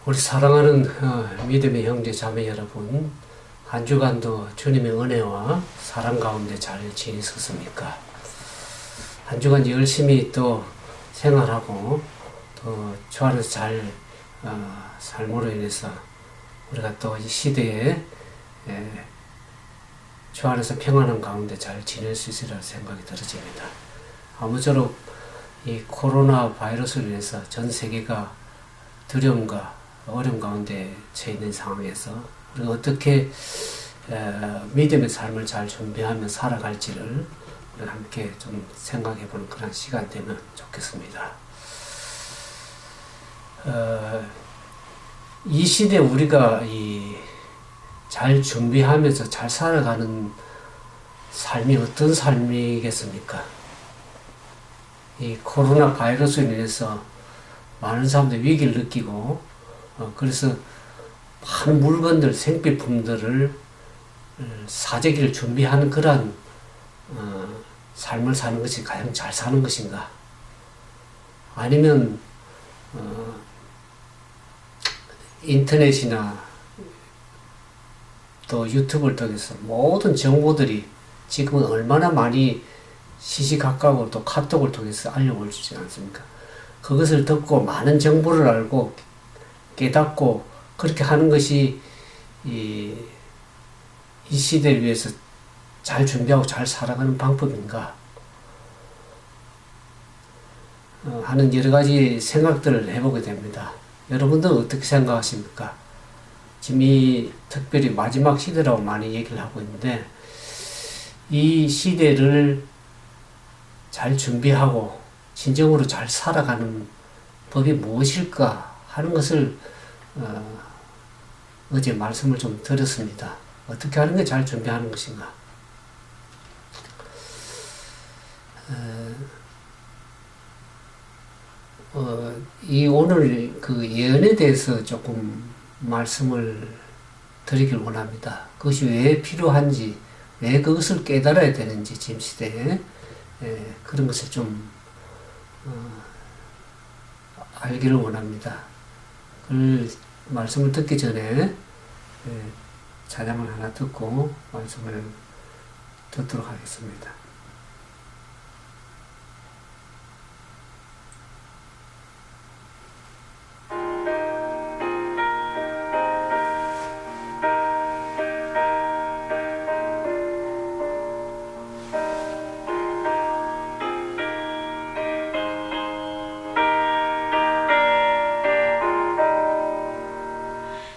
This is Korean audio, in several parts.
우리 사랑하는 믿음의 형제 자매 여러분, 한 주간도 주님의 은혜와 사랑 가운데 잘 지내셨습니까? 한 주간 열심히 또 생활하고 또 주 안에서 잘 삶으로 인해서 우리가 또 이 시대에 주 안에서 평안한 가운데 잘 지낼 수 있으리라 생각이 들어집니다. 아무쪼록 이 코로나 바이러스로 인해서 전 세계가 두려움과 어려움 가운데 처해 있는 상황에서 우리가 어떻게 믿음의 삶을 잘 준비하며 살아갈지를 우리가 함께 좀 생각해보는 그런 시간 되면 좋겠습니다. 이 시대에 우리가 잘 준비하면서 잘 살아가는 삶이 어떤 삶이겠습니까? 이 코로나 바이러스로 인해서 많은 사람들이 위기를 느끼고 그래서 많은 물건들, 생필품들을 사재기를 준비하는 그러한 삶을 사는 것이 가장 잘 사는 것인가? 아니면 인터넷이나 또 유튜브를 통해서 모든 정보들이 지금은 얼마나 많이 시시각각으로 또 카톡을 통해서 알려올 수 있지 않습니까? 그것을 듣고 많은 정보를 알고 깨닫고 그렇게 하는 것이 이 시대를 위해서 잘 준비하고 잘 살아가는 방법인가 하는 여러 가지 생각들을 해보게 됩니다. 여러분들은 어떻게 생각하십니까? 지금 이 특별히 마지막 시대라고 많이 얘기를 하고 있는데 이 시대를 잘 준비하고 진정으로 잘 살아가는 법이 무엇일까 하는 것을 어제 말씀을 좀 드렸습니다. 어떻게 하는 게 잘 준비하는 것인가? 오늘 그 예언에 대해서 조금 말씀을 드리길 원합니다. 그것이 왜 필요한지, 왜 그것을 깨달아야 되는지, 지금 시대에 그런 것을 좀 알기를 원합니다. 그 말씀을 듣기 전에 찬양을 하나 듣고 말씀을 듣도록 하겠습니다.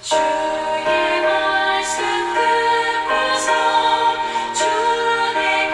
주의 말씀 듣고서 주의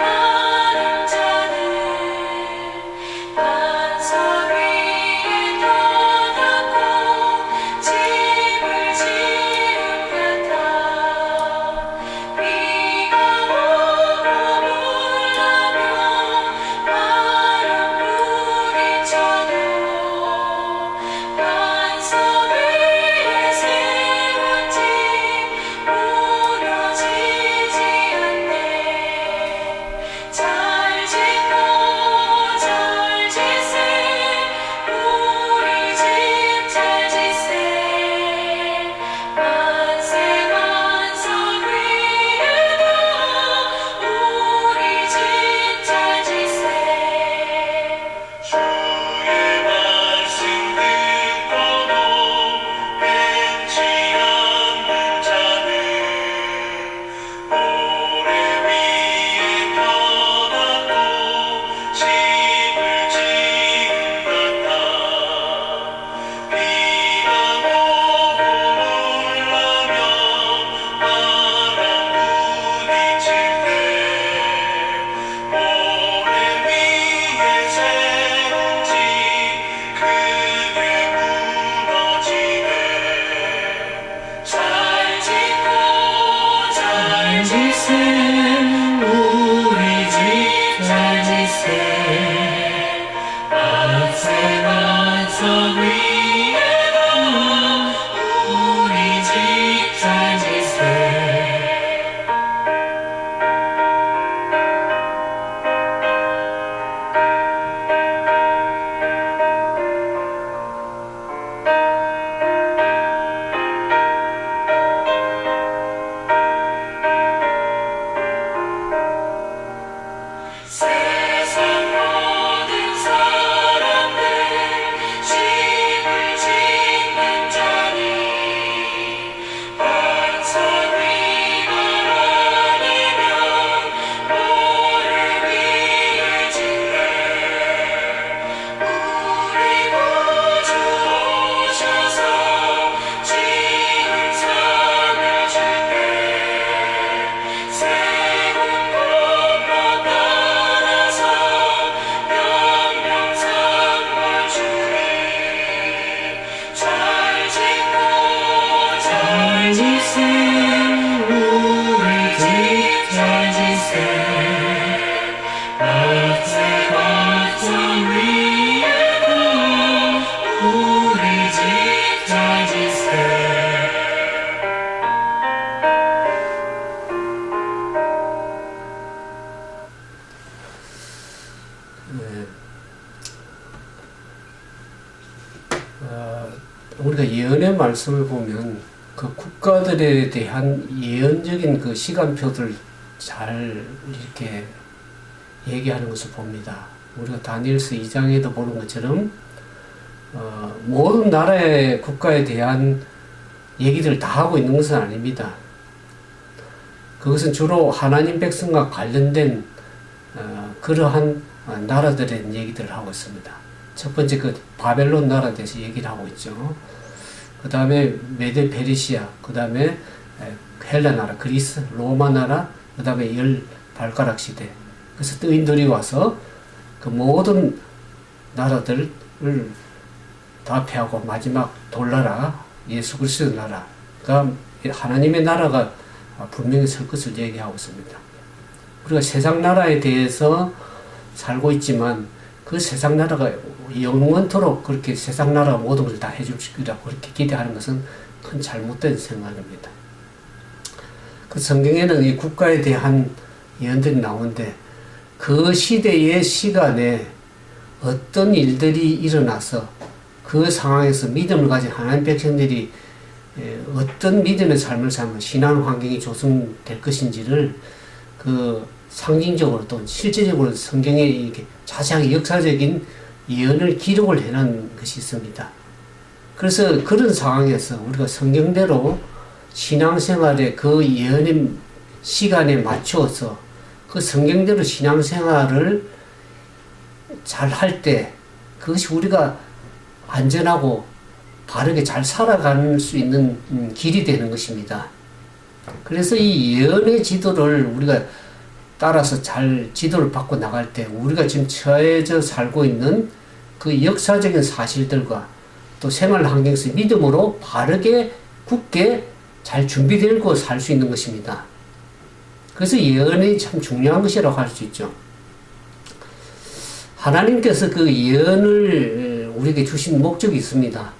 우리가 예언의 말씀을 보면 그 국가들에 대한 예언적인 그 시간표들 잘 이렇게 얘기하는 것을 봅니다. 우리가 다니엘서 2장에도 보는 것처럼 모든 나라의 국가에 대한 얘기들을 다 하고 있는 것은 아닙니다. 그것은 주로 하나님 백성과 관련된 그러한 나라들의 얘기들을 하고 있습니다. 첫 번째 그 바벨론 나라에 대해서 얘기를 하고 있죠. 그 다음에 메데 페르시아, 그 다음에 헬라 나라, 그리스, 로마 나라, 그 다음에 열 발가락 시대. 그래서 뜨인들이 와서 그 모든 나라들을 다 패하고 마지막 돌나라, 예수 그리스도 나라가 하나님의 나라가 분명히 설 것을 얘기하고 있습니다. 우리가 세상 나라에 대해서 살고 있지만 그 세상 나라가 영원토록 그렇게 세상 나라 모든 것을 다 해줄 것이라고 그렇게 기대하는 것은 큰 잘못된 생각입니다. 그 성경에는 이 국가에 대한 예언들이 나오는데 그 시대의 시간에 어떤 일들이 일어나서 그 상황에서 믿음을 가진 하나님 백성들이 어떤 믿음의 삶을 살면 신앙 환경이 조성될 것인지를 그 상징적으로 또 실제적으로 성경에 이렇게 자세하게 역사적인 예언을 기록을 해놓은 것이 있습니다. 그래서 그런 상황에서 우리가 성경대로 신앙생활의 그 예언의 시간에 맞추어서 그 성경대로 신앙생활을 잘 할 때 그것이 우리가 안전하고 바르게 잘 살아갈 수 있는 길이 되는 것입니다. 그래서 이 예언의 지도를 우리가 따라서 잘 지도를 받고 나갈 때 우리가 지금 처해져 살고 있는 그 역사적인 사실들과 또 생활 환경에서 믿음으로 바르게 굳게 잘 준비되고 살 수 있는 것입니다. 그래서 예언이 참 중요한 것이라고 할 수 있죠. 하나님께서 그 예언을 우리에게 주신 목적이 있습니다.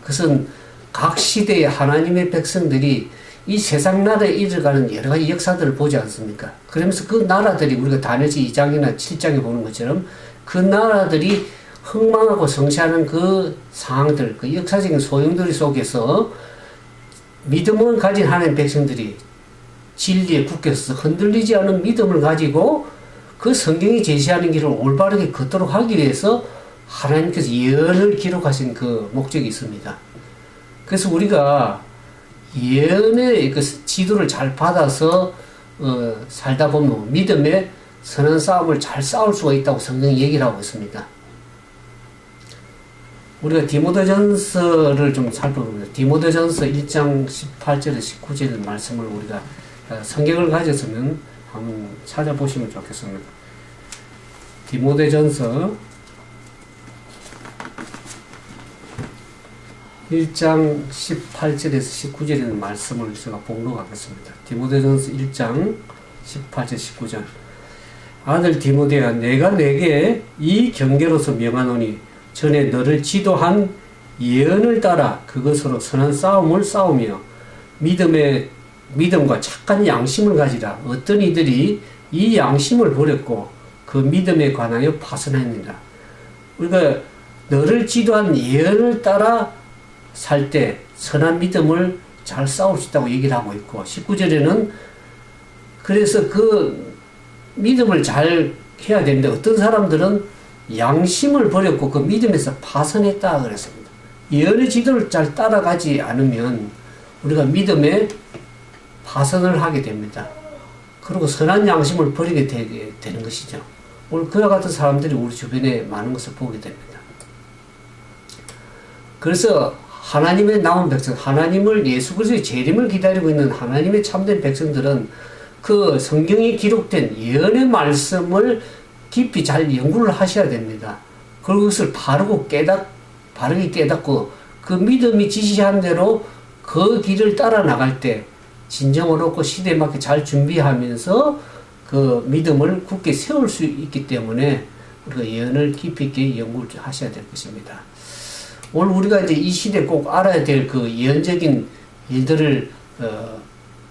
그것은 각 시대의 하나님의 백성들이 이 세상 나라에 일어가는 여러 가지 역사들을 보지 않습니까? 그러면서 그 나라들이 우리가 다니엘서 2장이나 7장에 보는 것처럼 그 나라들이 흥망하고 성취하는 그 상황들, 그 역사적인 소용돌이 속에서 믿음을 가진 하나님 백성들이 진리에 굳게 서서 흔들리지 않은 믿음을 가지고 그 성경이 제시하는 길을 올바르게 걷도록 하기 위해서 하나님께서 예언을 기록하신 그 목적이 있습니다. 그래서 우리가 예언의 그 지도를 잘 받아서 살다 보면 믿음의 선한 싸움을 잘 싸울 수가 있다고 성경이 얘기를 하고 있습니다. 우리가 디모데전서를 좀 살펴보면 디모데전서 1장 18절에서 19절 말씀을 우리가 성경을 가졌으면 한번 찾아보시면 좋겠습니다. 디모데전서 1장 18절에서 19절에 있는 말씀을 제가 봉독하겠습니다. 디모데전서 1장 18절 19절 아들 디모데야 내가 내게 이 경계로서 명하노니 전에 너를 지도한 예언을 따라 그것으로 선한 싸움을 싸우며 믿음과 착한 양심을 가지라. 어떤 이들이 이 양심을 버렸고 그 믿음에 관하여 파선했느니라. 우리가 너를 지도한 예언을 따라 살 때 선한 믿음을 잘 싸울 수 있다고 얘기를 하고 있고 19절에는 그래서 그 믿음을 잘 해야 되는데 어떤 사람들은 양심을 버렸고 그 믿음에서 파선했다 그랬습니다. 예언의 지도를 잘 따라가지 않으면 우리가 믿음에 파선을 하게 됩니다. 그리고 선한 양심을 버리게 되는 것이죠. 오늘 그와 같은 사람들이 우리 주변에 많은 것을 보게 됩니다. 그래서 하나님의 남은 백성, 하나님을 예수 그리스도의 재림을 기다리고 있는 하나님의 참된 백성들은 그 성경에 기록된 예언의 말씀을 깊이 잘 연구를 하셔야 됩니다. 그리고 그것을 바르게 깨닫고 그 믿음이 지시한 대로 그 길을 따라 나갈 때 진정을 얻고 시대에 맞게 잘 준비하면서 그 믿음을 굳게 세울 수 있기 때문에 우리가 예언을 깊이 있게 연구를 하셔야 될 것입니다. 오늘 우리가 이제 이 시대에 꼭 알아야 될 그 예언적인 일들을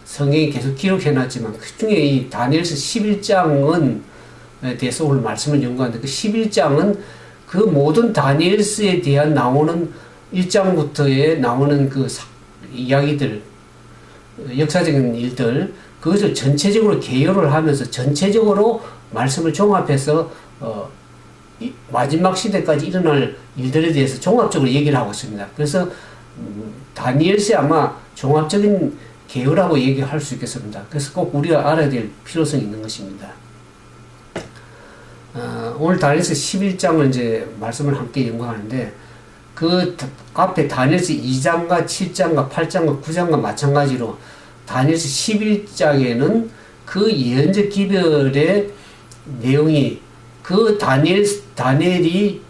성경이 계속 기록해 놨지만 그 중에 이 다니엘서 11장은 대해서 오늘 말씀을 연구하는데 그 11장은 그 모든 다니엘서에 대한 나오는 1장부터에 나오는 그 이야기들, 역사적인 일들, 그것을 전체적으로 개요를 하면서 전체적으로 말씀을 종합해서 마지막 시대까지 일어날 일들에 대해서 종합적으로 얘기를 하고 있습니다. 그래서 다니엘서에 아마 종합적인 개요라고 얘기할 수 있겠습니다. 그래서 꼭 우리가 알아야 될 필요성이 있는 것입니다. 오늘 다니엘서 11장을 이제 말씀을 함께 연구하는데, 그 앞에 다니엘서 2장과 7장과 8장과 9장과 마찬가지로 다니엘서 11장에는 그 예언적 기별의 내용이 그 다니엘이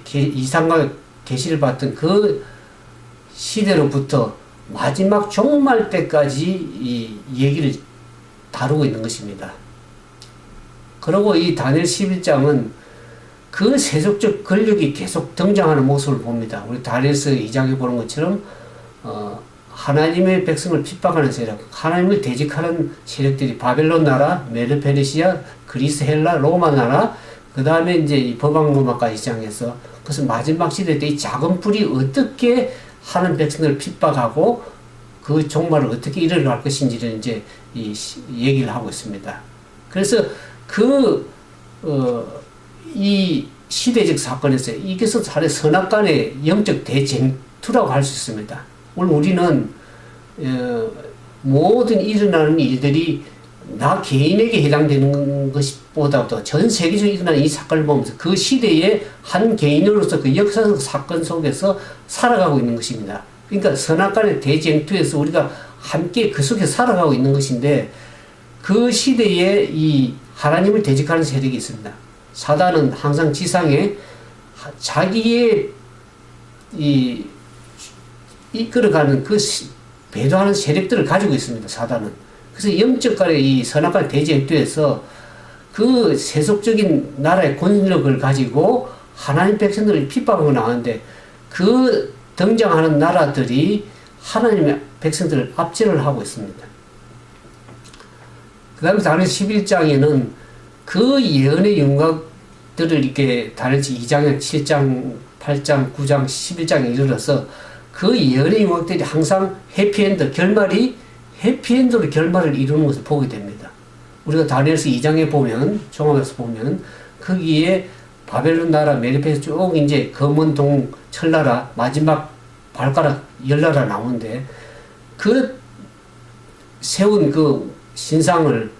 이상과 계시를 받던 그 시대로부터 마지막 종말 때까지 이 얘기를 다루고 있는 것입니다. 그리고 이 다니엘 11장은 그 세속적 권력이 계속 등장하는 모습을 봅니다. 우리 다니엘서 2장에 보는 것처럼 하나님의 백성을 핍박하는 세력, 하나님을 대적하는 세력들이 바벨론 나라, 메드 페르시아, 그리스, 헬라, 로마 나라, 그 다음에 이제 이 법왕 로마까지 시작해서, 그래서 마지막 시대 때 이 작은 불이 어떻게 하는 백성을 핍박하고 그 종말을 어떻게 이뤄갈 것인지를 이제 얘기를 하고 있습니다. 그래서 이 시대적 사건에서 이것은 사실 선악간의 영적 대쟁투라고 할 수 있습니다. 오늘 우리는 모든 일어나는 일들이 나 개인에게 해당되는 것보다도 전 세계적으로 일어나는 이 사건을 보면서 그 시대의 한 개인으로서 그 역사적 사건 속에서 살아가고 있는 것입니다. 그러니까 선악간의 대쟁투에서 우리가 함께 그 속에 살아가고 있는 것인데, 그 시대에 이 하나님을 대적하는 세력이 있습니다. 사단은 항상 지상에 자기의 이끌어가는 그 배도하는 세력들을 가지고 있습니다. 사단은. 그래서 영적 간의 이 선악간 대쟁투에서 그 세속적인 나라의 권력을 가지고 하나님 백성들을 핍박하고 나오는데, 그 등장하는 나라들이 하나님의 백성들을 압제를 하고 있습니다. 그 다음에 다니엘 11장에는 그 예언의 윤곽들을 이렇게 다니엘서 2장, 7장, 8장, 9장, 11장에 이르러서 그 예언의 윤곽들이 항상 해피엔드, 결말이 해피엔드로 결말을 이루는 것을 보게 됩니다. 우리가 다니엘서 2장에 보면, 종합에서 보면, 거기에 바벨론 나라, 메디페스 쭉 이제 검은 동, 철나라, 마지막 발가락, 열나라 나오는데, 그 세운 그 신상을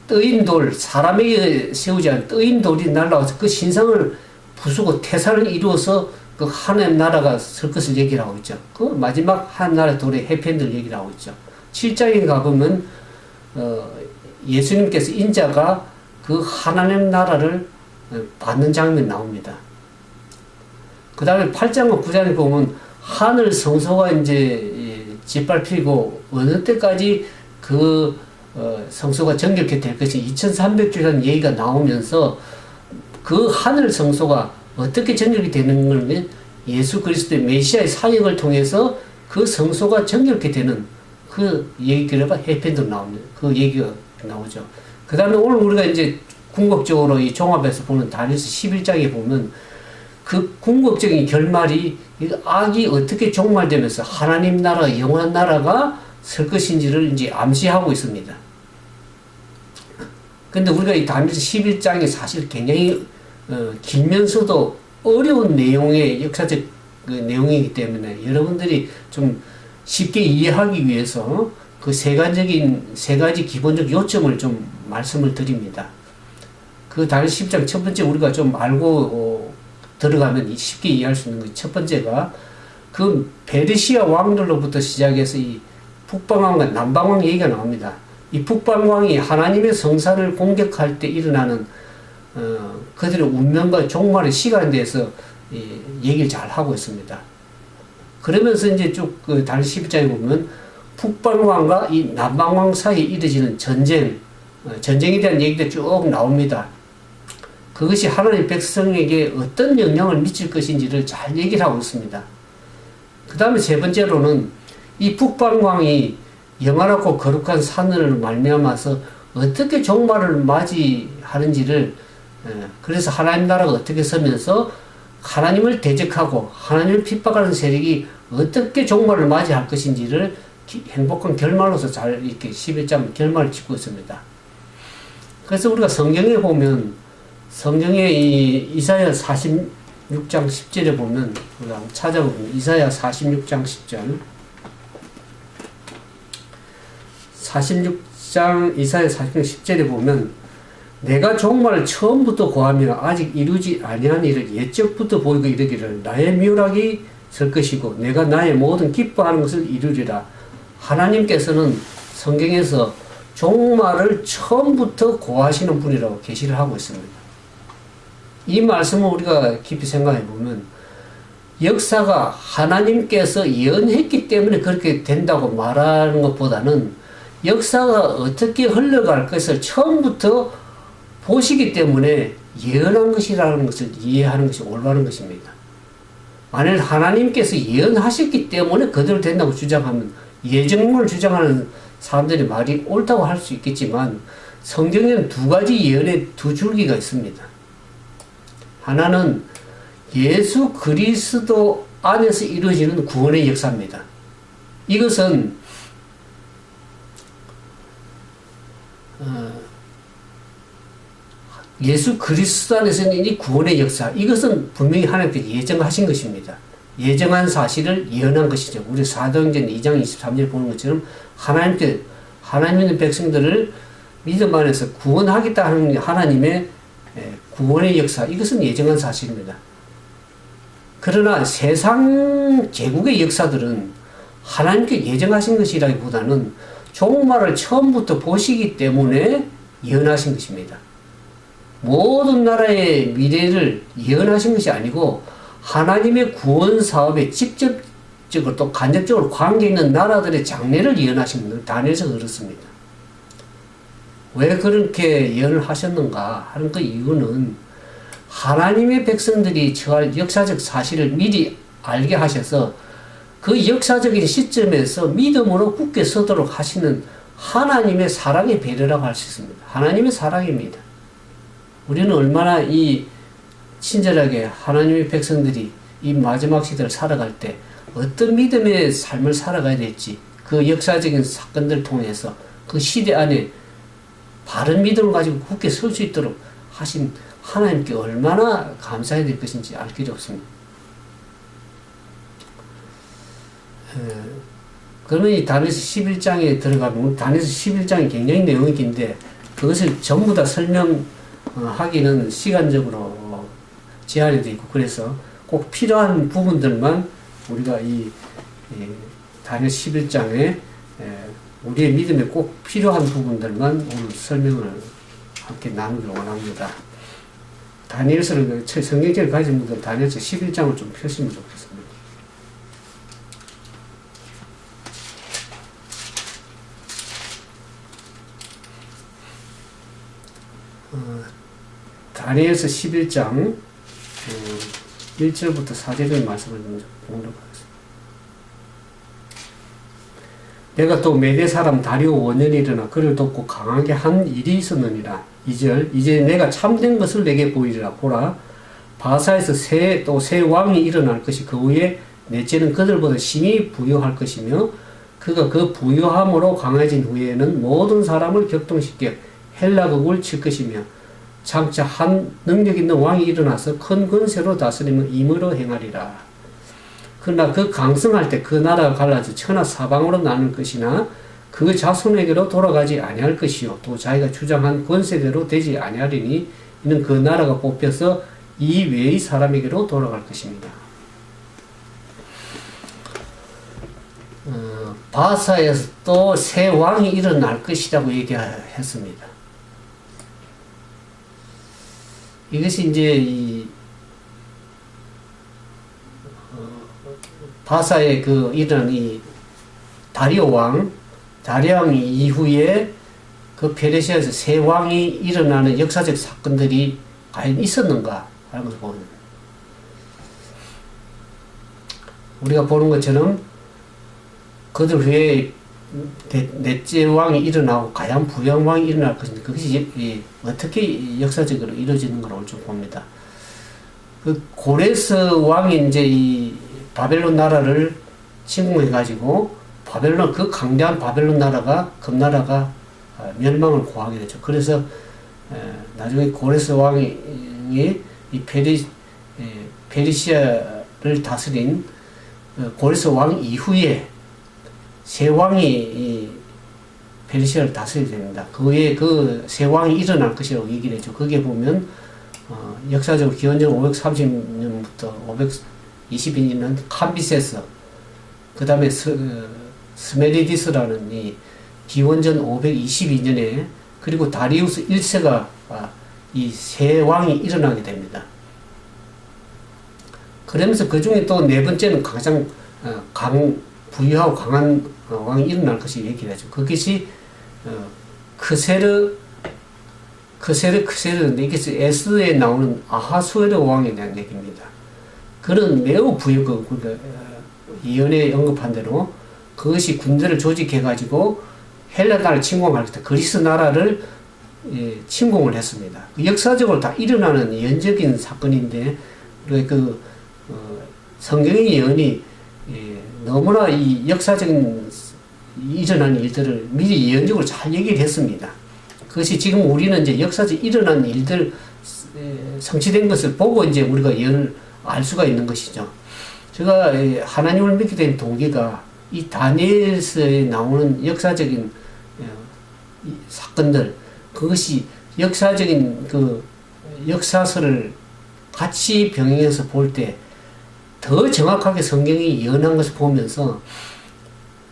떠인 돌, 사람에게 세우지 않은 떠인 돌이 날라와서 그 신상을 부수고 태산을 이루어서 그 하나님 나라가 설 것을 얘기를 하고 있죠. 그 마지막 한 나라 돌의 해피엔드를 얘기를 하고 있죠. 7장에 가보면 예수님께서 인자가 그 하나님 나라를 받는 장면이 나옵니다. 그 다음에 8장과 9장에 보면 하늘 성소가 이제 짓밟히고 어느 때까지 그 성소가 정결케 될 것이 2300주라는 얘기가 나오면서, 그 하늘 성소가 어떻게 정결이 되는 거냐면 예수 그리스도의 메시아의 사역을 통해서 그 성소가 정결케 되는 그 얘기가 해피엔드로 나옵니다. 그 얘기가 나오죠. 그 다음에 오늘 우리가 이제 궁극적으로 이 종합에서 보는 다니엘서 11장에 보면 그 궁극적인 결말이 악이 어떻게 종말되면서 하나님 나라, 영원한 나라가 설 것인지를 이제 암시하고 있습니다. 근데 우리가 이 다니엘서 11장이 사실 굉장히 길면서도 어려운 내용의 역사적 그 내용이기 때문에 여러분들이 좀 쉽게 이해하기 위해서 그 세 가지 기본적 요점을 좀 말씀을 드립니다. 그 다니엘서 10장 첫 번째 우리가 좀 알고 들어가면 쉽게 이해할 수 있는 것, 첫 번째가 그 페르시아 왕들로부터 시작해서 이 북방왕과 남방왕 얘기가 나옵니다. 이 북방왕이 하나님의 성산을 공격할 때 일어나는 그들의 운명과 종말의 시간에 대해서 얘기를 잘 하고 있습니다. 그러면서 이제 쭉 그 다니엘서 11장에 보면 북방왕과 이 남방왕 사이에 이루어지는 전쟁에 대한 얘기도 쭉 나옵니다. 그것이 하나님 백성에게 어떤 영향을 미칠 것인지를 잘 얘기를 하고 있습니다. 그 다음에 세 번째로는 이 북방왕이 영원하고 거룩한 산을 말미암아서 어떻게 종말을 맞이하는지를, 그래서 하나님 나라가 어떻게 서면서 하나님을 대적하고 하나님을 핍박하는 세력이 어떻게 종말을 맞이할 것인지를 행복한 결말로서 잘 이렇게 11장 결말을 짓고 있습니다. 그래서 우리가 성경에 보면 성경에 이 이사야 46장 10절에 보면 우리가 찾아보면 이사야 46장 10절 46장 이사야 46장 10절에 보면 내가 종말을 처음부터 고하며 아직 이루지 아니한 일을 옛적부터 보이고 이르기를 나의 묘락이 설 것이고 내가 나의 모든 기뻐하는 것을 이루리라. 하나님께서는 성경에서 종말을 처음부터 고하시는 분이라고 계시를 하고 있습니다. 이 말씀을 우리가 깊이 생각해 보면 역사가 하나님께서 예언했기 때문에 그렇게 된다고 말하는 것보다는 역사가 어떻게 흘러갈 것을 처음부터 보시기 때문에 예언한 것이라는 것을 이해하는 것이 올바른 것입니다. 만일 하나님께서 예언하셨기 때문에 그대로 된다고 주장하면 예정론을 주장하는 사람들이 말이 옳다고 할 수 있겠지만 성경에는 두 가지 예언의 두 줄기가 있습니다. 하나는 예수 그리스도 안에서 이루어지는 구원의 역사입니다. 이것은 예수 그리스도 안에서 있는 이 구원의 역사, 이것은 분명히 하나님께서 예정하신 것입니다. 예정한 사실을 예언한 것이죠. 우리 사도행전 2장 23절에 보는 것처럼 하나님의 백성들을 믿음 안에서 구원하겠다 하는 하나님의 구원의 역사, 이것은 예정한 사실입니다. 그러나 세상 제국의 역사들은 하나님께 예정하신 것이라기보다는 종말을 처음부터 보시기 때문에 예언하신 것입니다. 모든 나라의 미래를 예언하신 것이 아니고 하나님의 구원 사업에 직접적으로 또 간접적으로 관계 있는 나라들의 장래를 예언하신 것을 다니엘서 그렇습니다. 왜 그렇게 예언을 하셨는가 하는 그 이유는 하나님의 백성들이 처할 역사적 사실을 미리 알게 하셔서 그 역사적인 시점에서 믿음으로 굳게 서도록 하시는 하나님의 사랑의 배려라고 할 수 있습니다. 하나님의 사랑입니다. 우리는 얼마나 이 친절하게 하나님의 백성들이 이 마지막 시대를 살아갈 때 어떤 믿음의 삶을 살아가야 될지 그 역사적인 사건들을 통해서 그 시대 안에 바른 믿음을 가지고 굳게 설 수 있도록 하신 하나님께 얼마나 감사해야 될 것인지 알 길이 없습니다. 그러면 이 다니엘서 11장에 들어가면 다니엘서 11장이 굉장히 내용이 긴데 그것을 전부 다 설명하기는 시간적으로 제한이 되어 있고 그래서 꼭 필요한 부분들만 우리가 이 다니엘 11장에 우리의 믿음에 꼭 필요한 부분들만 오늘 설명을 함께 나누기를 원합니다. 다니엘서를 성경책을 가진 분들 다니엘서 11장을 좀 펴시면 좋겠습니다. 다니엘서 11장 1절부터 4절의 말씀을 먼저 보도록 하겠습니다. 내가 또 메대 사람 다리오 원년이 일어나 그를 돕고 강하게 한 일이 있었느니라. 2절 이제 내가 참된 것을 내게 보이리라. 보라 바사에서 새 왕이 일어날 것이 그 후에 넷째는 그들보다 심히 부유할 것이며 그가 그 부유함으로 강해진 후에는 모든 사람을 격동시켜 헬라국을 칠 것이며 장차 한 능력 있는 왕이 일어나서 큰 권세로 다스리며 임의로 행하리라. 그러나 그 강성할 때 그 나라가 갈라져 천하 사방으로 나눌 것이나 그 자손에게로 돌아가지 아니할 것이요 또 자기가 주장한 권세대로 되지 아니하리니 이는 그 나라가 뽑혀서 이 외의 사람에게로 돌아갈 것입니다. 바사에서 또 새 왕이 일어날 것이라고 얘기했습니다. 이것이 이제 바사의 일어난 이 다리오 왕 이후에 그 페르시아에서 새 왕이 일어나는 역사적 사건들이 과연 있었는가 하는 것을 보는 우리가 보는 것처럼 그들 후에 넷째 왕이 일어나고 가양 부양 왕이 일어날 것인데 그것이 어떻게 역사적으로 이루어지는 걸 좀 봅니다. 그 고레스 왕이 이제 이 바벨론 나라를 침공해가지고 그 강대한 바벨론 나라가 금나라가 멸망을 고하게 되죠. 그래서 나중에 고레스 왕이 이 페르시아를 다스린 고레스 왕 이후에 세 왕이 이 페르시아를 다스리게 됩니다. 그에 그 세 왕이 일어날 것이라고 얘기를 했죠. 거기에 보면 역사적으로 기원전 530년부터 522년 캄비세스, 그 다음에 스메리디스라는 이 기원전 522년에 그리고 다리우스 1세가 이 세 왕이 일어나게 됩니다. 그러면서 그 중에 또 네 번째는 가장 부유하고 강한 왕이 일어날 것이 얘기를 하죠. 그것이 크세르인데 이게 에스에 나오는 아하수에르 왕에 대한 얘기입니다. 그는 매우 부유하고 예언에 언급한 대로 그것이 군대를 조직해가지고 헬라 나라를 침공할 때 그리스 나라를 침공을 했습니다. 역사적으로 다 일어나는 예언적인 사건인데 성경의 예언이 너무나 이 역사적인 일어난 일들을 미리 예언적으로 잘 얘기를 했습니다. 그것이 지금 우리는 이제 역사적 일어난 일들 성취된 것을 보고 이제 우리가 예언을 알 수가 있는 것이죠. 제가 하나님을 믿게 된 동기가 이 다니엘서에 나오는 역사적인 사건들, 그것이 역사적인 그 역사서를 같이 병행해서 볼 때 더 정확하게 성경이 예언한 것을 보면서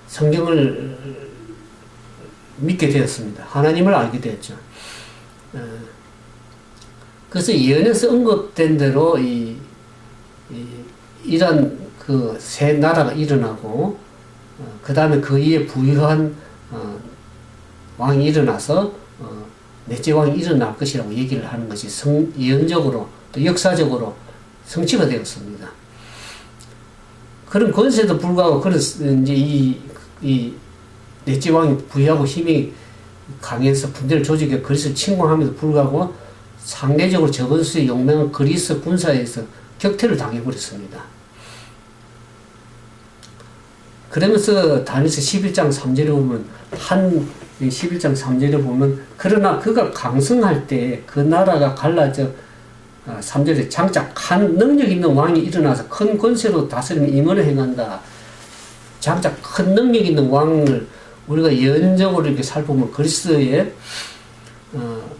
성경을 믿게 되었습니다. 하나님을 알게 되었죠. 그래서 예언에서 언급된 대로 이런 그 새 나라가 일어나고 그 다음에 그 위에 부유한 왕이 일어나서 넷째 왕이 일어날 것이라고 얘기를 하는 것이 예언적으로 또 역사적으로 성취가 되었습니다. 그런 권세도 불구하고 이제 이 넷째 왕이 부유하고 힘이 강해서 군대를 조직해 그리스를 침공함에도 불구하고 상대적으로 적은 수의 용맹한 그리스 군사에서 격퇴를 당해버렸습니다. 그러면서 다니엘서 11장 3절에 보면 11장 3절에 보면 그러나 그가 강성할 때 그 나라가 갈라져 3절에 장차 큰 능력 있는 왕이 일어나서 큰 권세로 다스리며 임원을 행한다. 장차 큰 능력 있는 왕을 우리가 예언적으로 이렇게 살펴보면 그리스의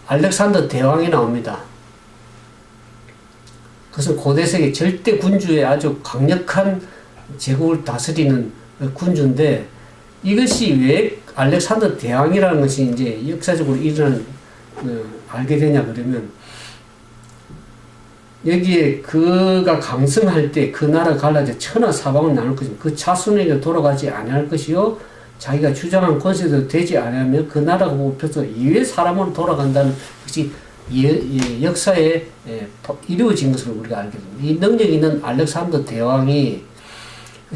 알렉산더 대왕이 나옵니다. 그것은 고대 세계 절대 군주의 아주 강력한 제국을 다스리는 군주인데 이것이 왜 알렉산더 대왕이라는 것이 이제 역사적으로 일어난 알게 되냐 그러면 여기에 그가 강성할 때 그 나라 갈라져 천하 사방을 나눌 것이며 그 자손에게 돌아가지 아니할 것이요 자기가 주장한 권세도 되지 않으며 그 나라가 뽑혀서 이외 사람으로 돌아간다는 것이 역사에 이루어진 것으로 우리가 알게 됩니다. 이 능력 있는 알렉산더 대왕이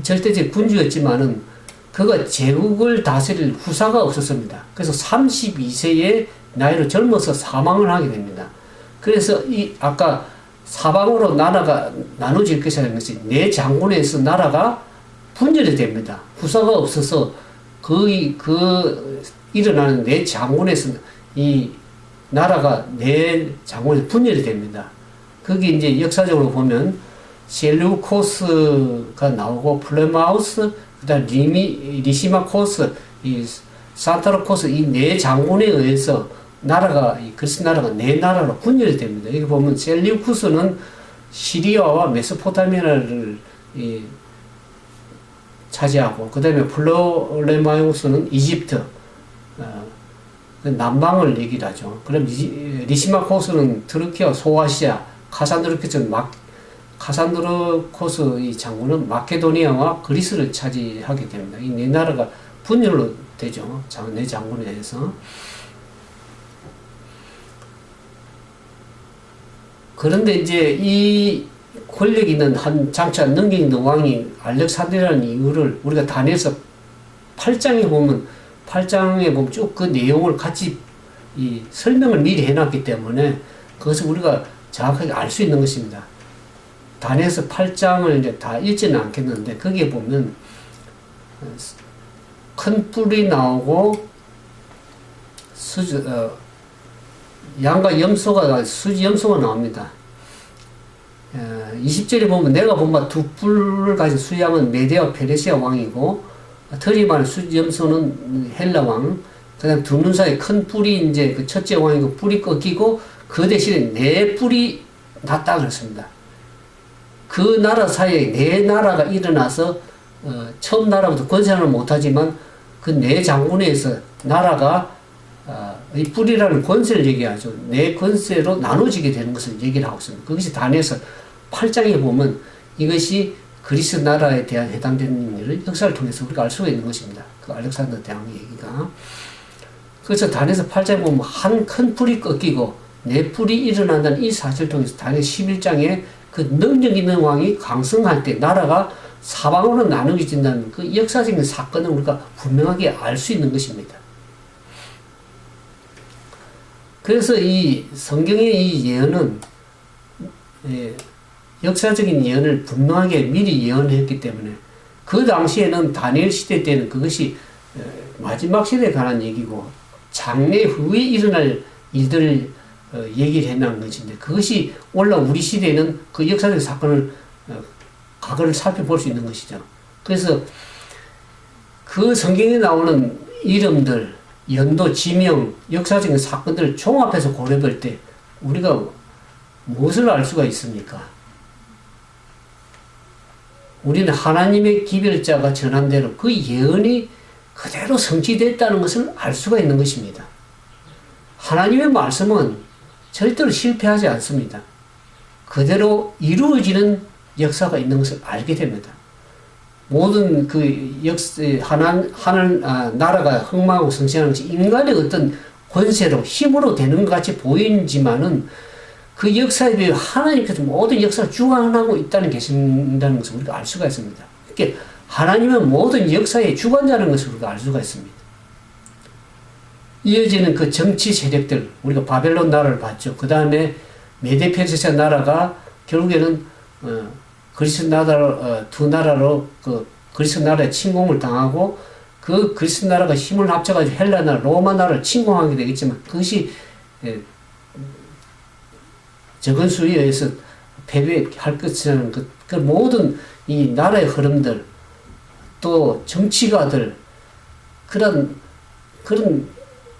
절대적 군주였지만은 그가 제국을 다스릴 후사가 없었습니다. 그래서 32세의 나이로 젊어서 사망을 하게 됩니다. 그래서 아까 사방으로 나라가 나눠질 것이라는 것이 네 장군에서 나라가 분열이 됩니다. 후사가 없어서 일어나는 네 장군에서 이 나라가 네 장군에서 분열이 됩니다. 거기 이제 역사적으로 보면 셀루코스가 나오고 플레마우스, 그다음 리시마코스, 산타르코스 이 네 장군에 의해서 그리스 나라가 네 나라로 분열이 됩니다. 여기 보면 셀류쿠스는 시리아와 메소포타미아를 차지하고, 그 다음에 플레마우스는 이집트, 남방을 얘기를 하죠. 그럼 리시마코스는 트르키아, 소아시아, 카산드로코스 이 장군은 마케도니아와 그리스를 차지하게 됩니다. 이 네 나라가 분열로 되죠. 네 장군에 의해서. 그런데 이제 이 권력 있는 장차 능력 있는 왕이 알렉산드라는 이유를 우리가 다니엘서 8장에 보면 쭉 그 내용을 같이 설명을 미리 해놨기 때문에 그것을 우리가 정확하게 알 수 있는 것입니다. 다니엘서 8장을 이제 다 읽지는 않겠는데, 거기에 보면 큰 뿔이 나오고 양과 염소가 수지 염소가 나옵니다. 20절에 보면 내가 본 바 두 뿔을 가진 수양은 메데와 페르시아 왕이고 털이 많은 수지 염소는 헬라 왕. 그다음 두 눈 사이에 큰 뿔이 이제 그 첫째 왕이고 뿔이 꺾이고 그 대신에 네 뿔이 났다 그랬습니다. 그 나라 사이에 네 나라가 일어나서 처음 나라부터 권세는 못하지만 그 네 장군에 의해서 나라가 이 뿔이라는 권세를 얘기하죠. 네 권세로 나눠지게 되는 것을 얘기를 하고 있습니다. 그것이 다니엘서 8장에 보면 이것이 그리스 나라에 대한 해당되는 일을 역사를 통해서 우리가 알 수가 있는 것입니다. 그 알렉산더 대왕의 얘기가. 그래서 다니엘서 8장에 보면 한 큰 뿔이 꺾이고 네 뿔이 일어난다는 이 사실을 통해서 다니엘 11장에 그 능력 있는 왕이 강성할 때 나라가 사방으로 나누어진다는 그 역사적인 사건을 우리가 분명하게 알 수 있는 것입니다. 그래서 이 성경의 이 예언은 역사적인 예언을 분명하게 미리 예언했기 때문에 그 당시에는 다니엘 시대 때는 그것이 마지막 시대에 관한 얘기고 장래 후에 일어날 일들을 얘기를 해놓은 것인데 그것이 오늘날 우리 시대에는 그 역사적 사건을 과거를 살펴볼 수 있는 것이죠. 그래서 그 성경에 나오는 이름들, 연도, 지명, 역사적인 사건들을 종합해서 고려할 때 우리가 무엇을 알 수가 있습니까? 우리는 하나님의 기별자가 전한 대로 그 예언이 그대로 성취됐다는 것을 알 수가 있는 것입니다. 하나님의 말씀은 절대로 실패하지 않습니다. 그대로 이루어지는 역사가 있는 것을 알게 됩니다. 모든 나라가 흥망하고 성장하는 것이 인간의 어떤 권세로 힘으로 되는 것 같이 보이지만은 그 역사에 비해 하나님께서 모든 역사를 주관하고 있다는 계신다는 것을 우리가 알 수가 있습니다. 그러니까 하나님은 모든 역사의 주관자라는 것을 우리가 알 수가 있습니다. 이어지는 그 정치 세력들, 우리가 바벨론 나라를 봤죠. 그 다음에 메데 페르시아 나라가 결국에는 그리스 나라 두 나라로 그리스 나라에 침공을 당하고 그 그리스 나라가 힘을 합쳐가지고 헬라 나라, 로마 나라를 침공하게 되겠지만 그것이 적은 수에 의해서 패배할 것이라는 그 모든 이 나라의 흐름들 또 정치가들 그런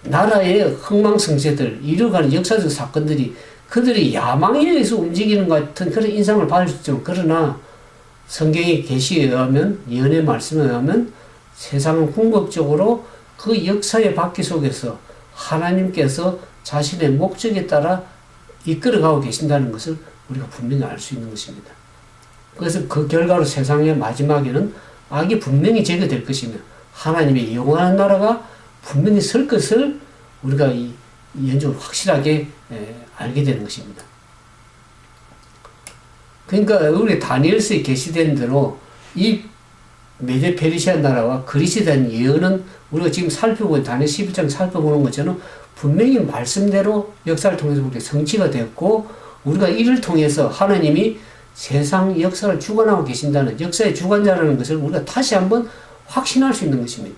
나라의 흥망성쇠들 이루어가는 역사적 사건들이 그들이 야망에 의해서 움직이는 것 같은 그런 인상을 받을 수 있죠. 그러나 성경의 계시에 의하면 예언의 말씀에 의하면 세상은 궁극적으로 그 역사의 바퀴 속에서 하나님께서 자신의 목적에 따라 이끌어가고 계신다는 것을 우리가 분명히 알 수 있는 것입니다. 그래서 그 결과로 세상의 마지막에는 악이 분명히 제거될 것이며 하나님의 영원한 나라가 분명히 설 것을 우리가 연적으로 확실하게 알게 되는 것입니다. 그러니까 우리 다니엘서에 게시된 대로 이 메데 페르시아 나라와 그리스에 대한 예언은 우리가 지금 살펴보고 다니엘 11장 살펴보는 것처럼 분명히 말씀대로 역사를 통해서 우리가 성취가 됐고 우리가 이를 통해서 하나님이 세상 역사를 주관하고 계신다는 역사의 주관자라는 것을 우리가 다시 한번 확신할 수 있는 것입니다.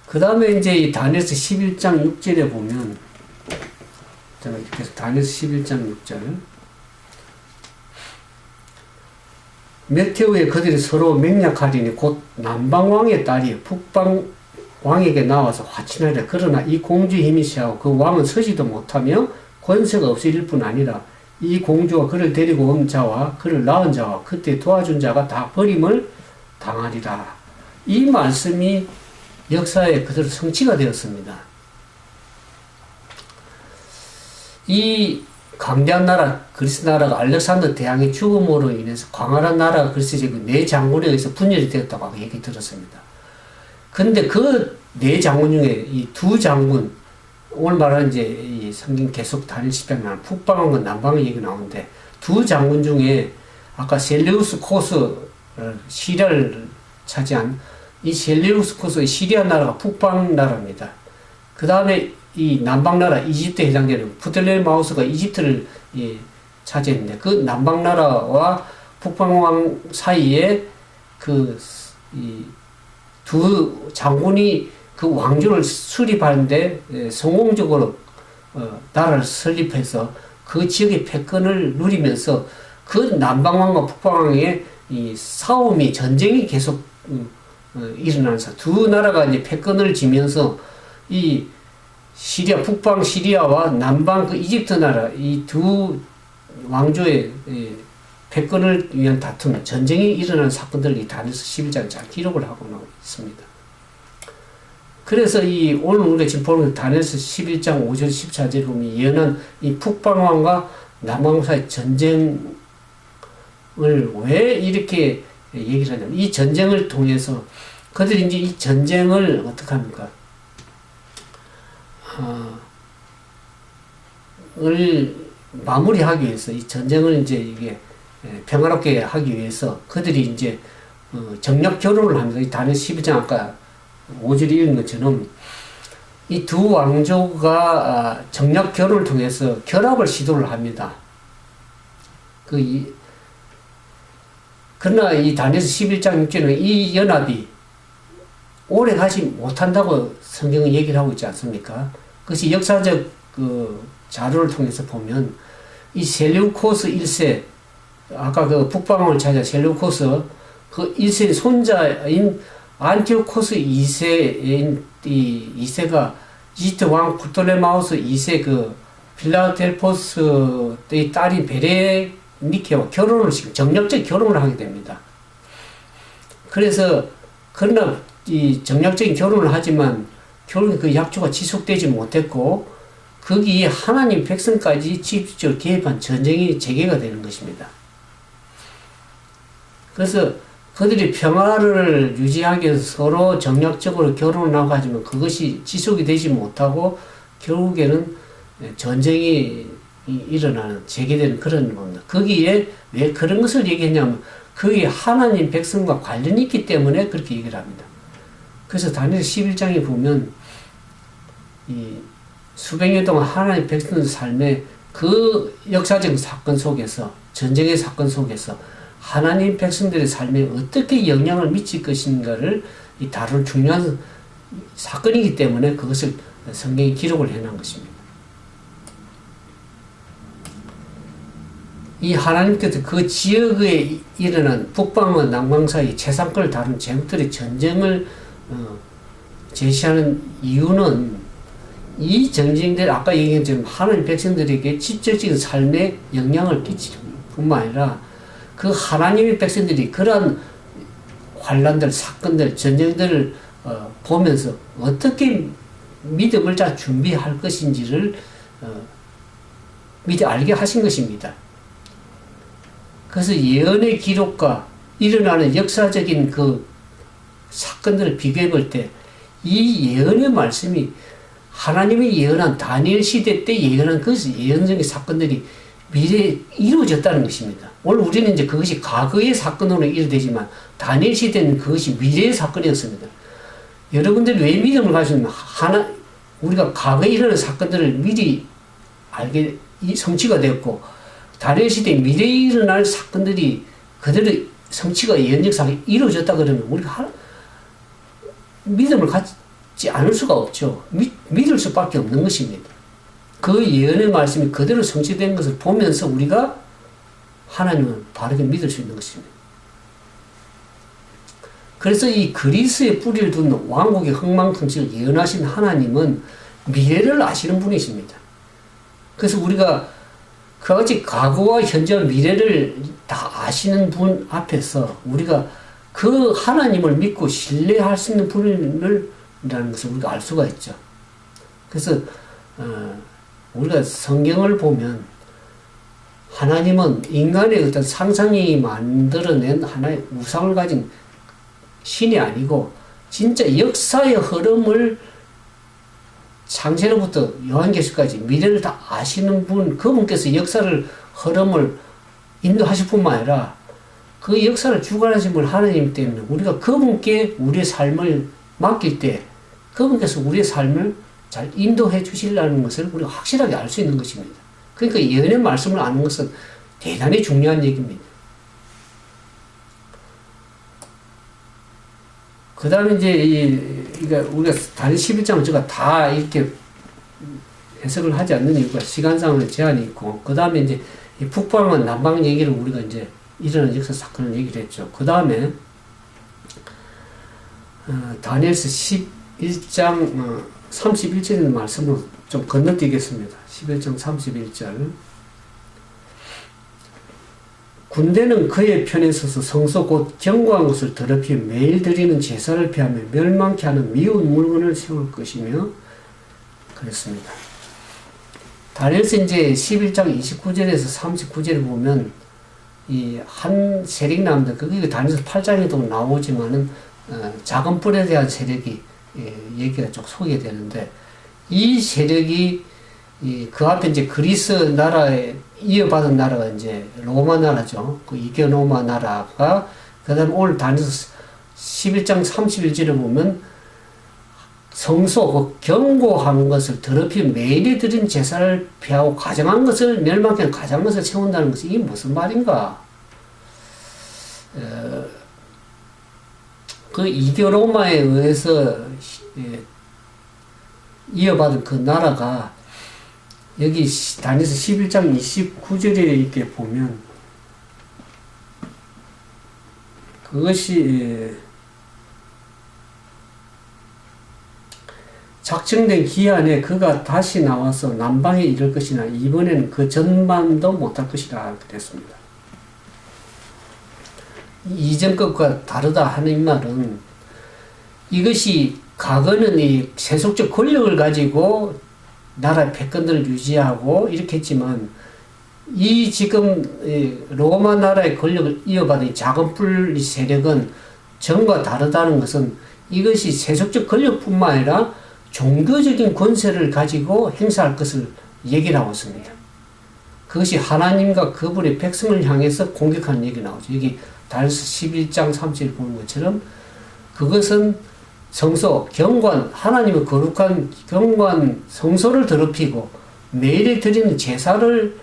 그 다음에 이제 이 다니엘서 11장 6절에 보면 제가 계속 다니엘서 11장 6절 몇 해 후에 그들이 서로 맹약하리니 곧 남방왕의 딸이 북방왕에게 나와서 화친하리라. 그러나 이 공주의 힘이 세하고 그 왕은 서지도 못하며 권세가 없을 뿐 아니라 이 공주가 그를 데리고 온 자와 그를 낳은 자와 그때 도와준 자가 다 버림을 당하리라. 이 말씀이 역사에 그대로 성취가 되었습니다. 이 강대한 나라, 그리스 나라가 알렉산더 대왕의 죽음으로 인해서 광활한 나라가 그리스 네 장군에 의해서 분열이 되었다고 얘기 들었습니다. 근데 그 네 장군 중에 이 두 장군, 오늘 말하는 이제 이 성경 계속 다니엘 10장에 나오는 북방과 남방의 얘기 나오는데 두 장군 중에 아까 셀레우스 코스 시리아를 차지한 이 셀레우스 코스의 시리아 나라가 북방 나라입니다. 그 다음에 이 남방나라 이집트에 해당되는 프톨레마우스가 이집트를 차지했는데 그 남방나라와 북방왕 사이에 그 두 장군이 그 왕조를 수립하는데 성공적으로 나라를 설립해서 그 지역의 패권을 누리면서 그 남방왕과 북방왕의 이 싸움이 전쟁이 계속 일어나면서 두 나라가 이제 패권을 지면서 이 시리아 북방 시리아와 남방 그 이집트 나라 이 두 왕조의 패권을 위한 다툼 전쟁이 일어나는 사건들을 이 다니엘서 11장에 잘 기록을 하고 나와 있습니다. 그래서 오늘 우리가 지금 보는 다니엘서 11장 5절 14절에 보면 예언한 이 북방왕과 남방왕 사이 전쟁을 왜 이렇게 얘기를 하냐면 이 전쟁을 통해서 그들이 이제 이 전쟁을 어떻게 합니까? 을 마무리하기 위해서 이 전쟁을 이제 이게 평화롭게 하기 위해서 그들이 이제 정략 결혼을 합니다. 이 다니엘 12장 아까 5절에 읽은 것처럼 이 두 왕조가 정략 결혼을 통해서 결합을 시도를 합니다. 그러나 이 다니엘서 11장 6절은 이 연합이 오래 가지 못한다고 성경은 얘기를 하고 있지 않습니까? 그것이 역사적 자료를 통해서 보면 이 셀루코스 1세 아까 그 북방왕을 차지한 셀루코스 그 1세의 손자인 안티오코스 2세인 이 2세가 이집트 왕 프톨레마우스 2세 그 필라델포스의 딸인 베레니케와 정략적 결혼을 하게 됩니다. 그래서 그러나 이 정략적인 결혼을 하지만 결국 그 약조가 지속되지 못했고 거기에 하나님 백성까지 직접적으로 개입한 전쟁이 재개가 되는 것입니다. 그래서 그들이 평화를 유지하기 위해서 서로 정략적으로 결혼을 하고 하지만 그것이 지속이 되지 못하고 결국에는 전쟁이 일어나는 재개되는 그런 겁니다. 거기에 왜 그런 것을 얘기했냐면 그게 하나님 백성과 관련이 있기 때문에 그렇게 얘기를 합니다. 그래서 다니엘 11장에 보면 이 수백 년 동안 하나님 백성 삶의 그 역사적 사건 속에서 전쟁의 사건 속에서 하나님 백성들의 삶에 어떻게 영향을 미칠 것인가를 다룰 중요한 사건이기 때문에 그것을 성경에 기록을 해놓은 것입니다. 이 하나님께서 그 지역에 일어난 북방과 남방 사이 재산권을 다룬 제국들의 전쟁을 제시하는 이유는 이 전쟁들 아까 얘기한 것처럼 하나님 백성들에게 직접적인 삶에 영향을 끼칠 뿐만 아니라 그 하나님의 백성들이 그러한 환란들, 사건들, 전쟁들을 보면서 어떻게 믿음을 잘 준비할 것인지를 미리 알게 하신 것입니다. 그래서 예언의 기록과 일어나는 역사적인 그 사건들을 비교해 볼 때 이 예언의 말씀이 하나님이 예언한 다니엘 시대 때 예언한 그 예언적인 사건들이 미래에 이루어졌다는 것입니다. 오늘 우리는 이제 그것이 과거의 사건으로 일어되지만 다니엘 시대는 그것이 미래의 사건이었습니다. 여러분들이 왜 믿음을 가지면 우리가 과거에 일어난 사건들을 미리 알게 성취가 되었고 다니엘 시대에 미래에 일어날 사건들이 그대로 성취가 예언적상에 이루어졌다 그러면 우리가 믿음을 갖지 않을 수가 없죠. 믿을 수밖에 없는 것입니다. 그 예언의 말씀이 그대로 성취된 것을 보면서 우리가 하나님을 바르게 믿을 수 있는 것입니다. 그래서 이 그리스의 뿌리를 둔 왕국의 흥망성쇠를 예언하신 하나님은 미래를 아시는 분이십니다. 그래서 우리가 그와 같이 과거와 현재와 미래를 다 아시는 분 앞에서 우리가 그 하나님을 믿고 신뢰할 수 있는 분이라는 것을 우리가 알 수가 있죠. 그래서 우리가 성경을 보면 하나님은 인간의 어떤 상상이 만들어낸 하나의 우상을 가진 신이 아니고 진짜 역사의 흐름을 창세로부터 요한계시까지 미래를 다 아시는 분, 그분께서 역사를 흐름을 인도하실 뿐만 아니라 그 역사를 주관하신 분 하나님 때문에 우리가 그분께 우리의 삶을 맡길 때 그분께서 우리의 삶을 잘 인도해 주시려는 것을 우리가 확실하게 알 수 있는 것입니다. 그러니까 예언의 말씀을 아는 것은 대단히 중요한 얘기입니다. 그 다음에 이제, 우리가 다른 11장을 제가 다 이렇게 해석을 하지 않는 이유가 시간상의 제한이 있고, 그 다음에 이제 이 북방과 남방 얘기를 우리가 이제 일어난 역사 사건을 얘기를 했죠. 그 다음에, 다니엘서 11장 31절의 말씀으로 좀 건너뛰겠습니다. 11장 31절. 군대는 그의 편에 서서 성소 곧 견고한 것을 더럽히 매일 드리는 제사를 피하며 멸망케 하는 미운 물건을 세울 것이며 그랬습니다. 다니엘서 이제 11장 29절에서 39절을 보면 이 한 세력이 나옵니다. 그게 다니엘서 8장에도 나오지만은 작은 뿔에 대한 세력이 얘기가 쭉 소개되는데 이 세력이 그 앞에 이제 그리스 나라에 이어받은 나라가 이제 로마 나라죠. 그 이겨 로마 나라가 그다음에 오늘 다니엘서 11장 31절에 보면 성소 그 견고한 것을 더럽히 매일이 드린 제사를 피하고 가정한 것을 멸망케 가정한 것을 채운다는 것이 이게 무슨 말인가? 그 이겨 로마에 의해서 이어받은 그 나라가 여기 다니엘서 11장 29절에 이렇게 보면 그것이 작정된 기한에 그가 다시 나와서 남방에 이를 것이나 이번에는 그 전만도 못할 것이라 그랬습니다. 이전 것과 다르다 하는 말은 이것이 과거는 이 세속적 권력을 가지고 나라의 패권들을 유지하고 이렇게 했지만 이 지금 로마 나라의 권력을 이어받은 작은 뿔 세력은 전과 다르다는 것은 이것이 세속적 권력뿐만 아니라 종교적인 권세를 가지고 행사할 것을 얘기를 하고 있습니다. 그것이 하나님과 그분의 백성을 향해서 공격하는 얘기 나오죠. 여기 다니엘서 11장 3절 보는 것처럼 그것은 성소, 경관, 하나님의 거룩한 경관 성소를 더럽히고 매일에 드리는 제사를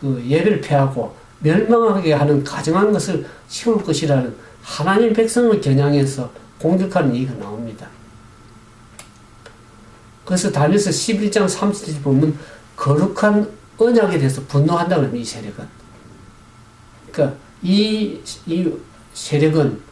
예배를 폐하고 멸망하게 하는 가정한 것을 세울 것이라는 하나님 백성을 겨냥해서 공격하는 얘기가 나옵니다. 그래서 다니엘서 11장 30절 보면 거룩한 언약에 대해서 분노한다고 합니다. 이 세력은. 그러니까 이 세력은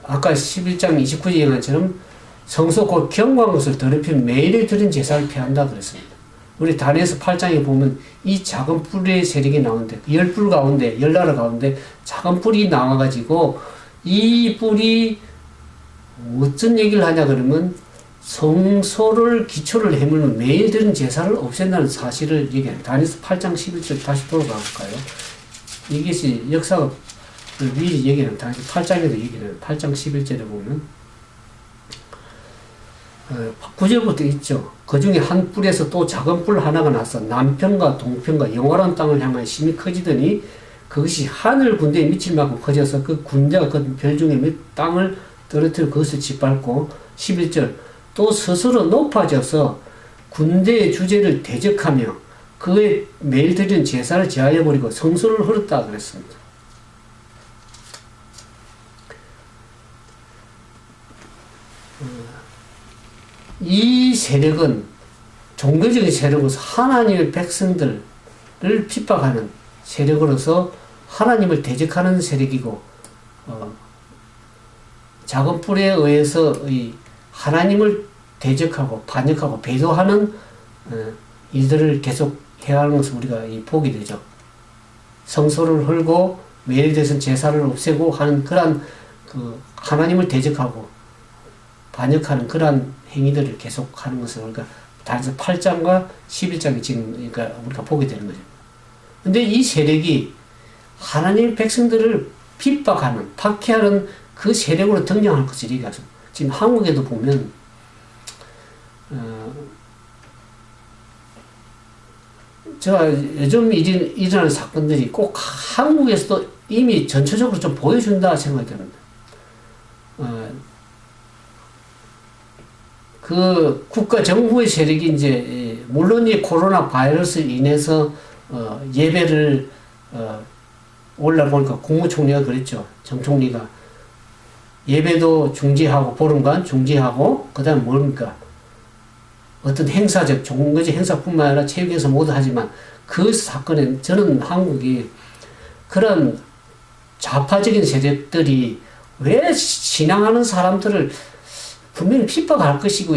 아까 11장 29절 얘기한처럼 성소 곧 견고한 것을 더럽히면 매일에 드린 제사를 피한다 그랬습니다. 우리 다니엘서 8장에 보면 이 작은 뿔의 세력이 나오는데 10뿔 가운데 10나라 가운데 작은 뿔이 나와가지고 이 뿔이 어떤 얘기를 하냐 그러면 성소를 기초를 해물면 매일 드린 제사를 없앤다는 사실을 얘기해요. 다니엘서 8장 11절 다시 돌아가 볼까요? 이것이 역사가 미리 얘기는 당시 8장에도 얘기를 8장 11절에 보면 9절부터 있죠. 그 중에 한 뿔에서 또 작은 뿔 하나가 나서 남편과 동편과 영원한 땅을 향하여 심히 커지더니 그것이 하늘 군대에 미칠 만큼 커져서 그 군대가 그 별 중에 몇 땅을 떨어뜨려 그것을 짓밟고 11절 또 스스로 높아져서 군대의 주제를 대적하며 그의 매일 드리는 제사를 제하여 버리고 성소를 헐었다 그랬습니다. 이 세력은 종교적인 세력으로서 하나님의 백성들을 핍박하는 세력으로서 하나님을 대적하는 세력이고 작은 뿔에 의해서 하나님을 대적하고 반역하고 배도하는 일들을 계속 해가는 것을 우리가 보게 되죠. 성소를 헐고 매일 대선 제사를 없애고 하는 그러한 하나님을 대적하고 반역하는 그러한 행위들을 계속 하는 것을 우리가 다니엘서 8장과 11장에 지금 우리가 보게 되는 거죠. 근데 이 세력이 하나님 백성들을 핍박하는, 박해하는 그 세력으로 등장할 것을 얘기하죠. 지금 한국에도 보면, 제가 요즘 일어나는 사건들이 꼭 한국에서도 이미 전체적으로 좀 보여준다 생각이 듭니다. 그 국가 정부의 세력이 이제 물론 이 코로나 바이러스로 인해서 예배를 올라보니까 국무총리가 그랬죠. 정 총리가 예배도 중지하고 보름간 중지하고 그다음 뭡니까? 어떤 행사적 종교적 행사뿐만 아니라 체육 행사 모두 하지만 그 사건에 저는 한국이 그런 좌파적인 세력들이 왜 신앙하는 사람들을 분명히 핍박할 것이고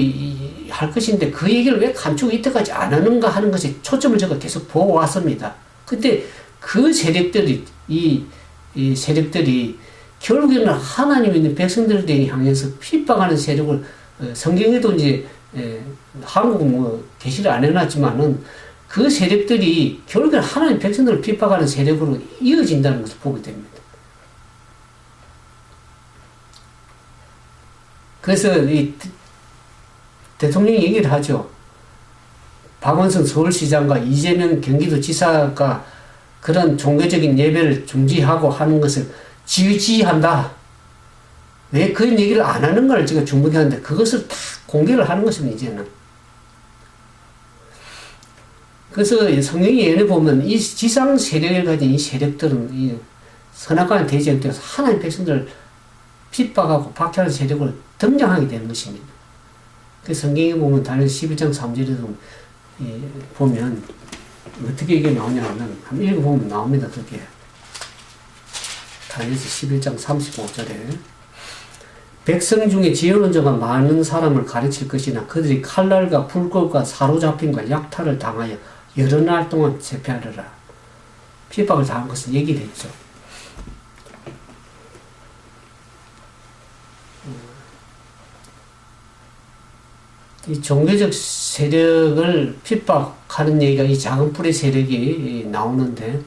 할 것인데 그 얘기를 왜 감추고 이때까지 안 하는가 하는 것에 초점을 제가 계속 보아왔습니다. 근데 그 세력들이 이 세력들이 결국에는 하나님 있는 백성들에 향해서 핍박하는 세력을 성경에도 이제 한국은 뭐 게시를 안 해놨지만은 그 세력들이 결국에는 하나님 백성들을 핍박하는 세력으로 이어진다는 것을 보게 됩니다. 그래서 이 대통령이 얘기를 하죠. 박원순 서울시장과 이재명 경기도지사가 그런 종교적인 예배를 중지하고 하는 것을 지지한다. 왜 그런 얘기를 안 하는 걸 제가 주목하는데 그것을 다 공개를 하는 것입니다, 이제는. 그래서 성경의 예언에 보면 이 지상 세력을 가진 이 세력들은 이 선악과에 대적돼서 하나님 백성들을 핍박하고 박해하는 세력을 등장하게 되는 것입니다. 그 성경에 보면 다니엘 11장 3절에도 보면 어떻게 이게 나오냐면 한번 읽어보면 나옵니다. 그게 다니엘 11장 35절에 백성 중에 지혜로운 자가 많은 사람을 가르칠 것이나 그들이 칼날과 불꽃과 사로잡힘과 약탈을 당하여 여러 날 동안 재패하리라. 핍박을 당한 것을 얘기를 했죠. 이 종교적 세력을 핍박하는 얘기가 이 작은 뿌리 세력이 나오는데,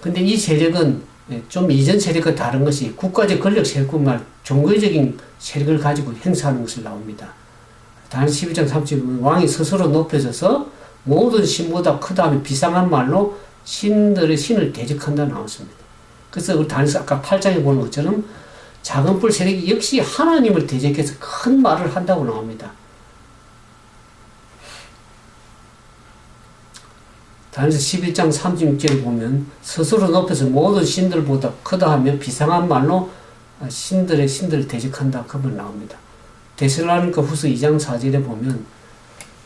근데 이 세력은 좀 이전 세력과 다른 것이 국가적 권력 세력뿐만 아니라 종교적인 세력을 가지고 행사하는 것을 나옵니다. 다니엘 11장 30절 왕이 스스로 높여져서 모든 신보다 크다며 비상한 말로 신을 대적한다 나왔습니다. 그래서 우리 다니엘 아까 8장에 보는 것처럼 작은 뿔 세력이 역시 하나님을 대적해서 큰 말을 한다고 나옵니다. 다니엘 11장 36절에 보면 스스로 높여서 모든 신들보다 크다 하며 비상한 말로 신들을 대적한다 그 말 나옵니다. 데살로니가 후서 2장 4절에 보면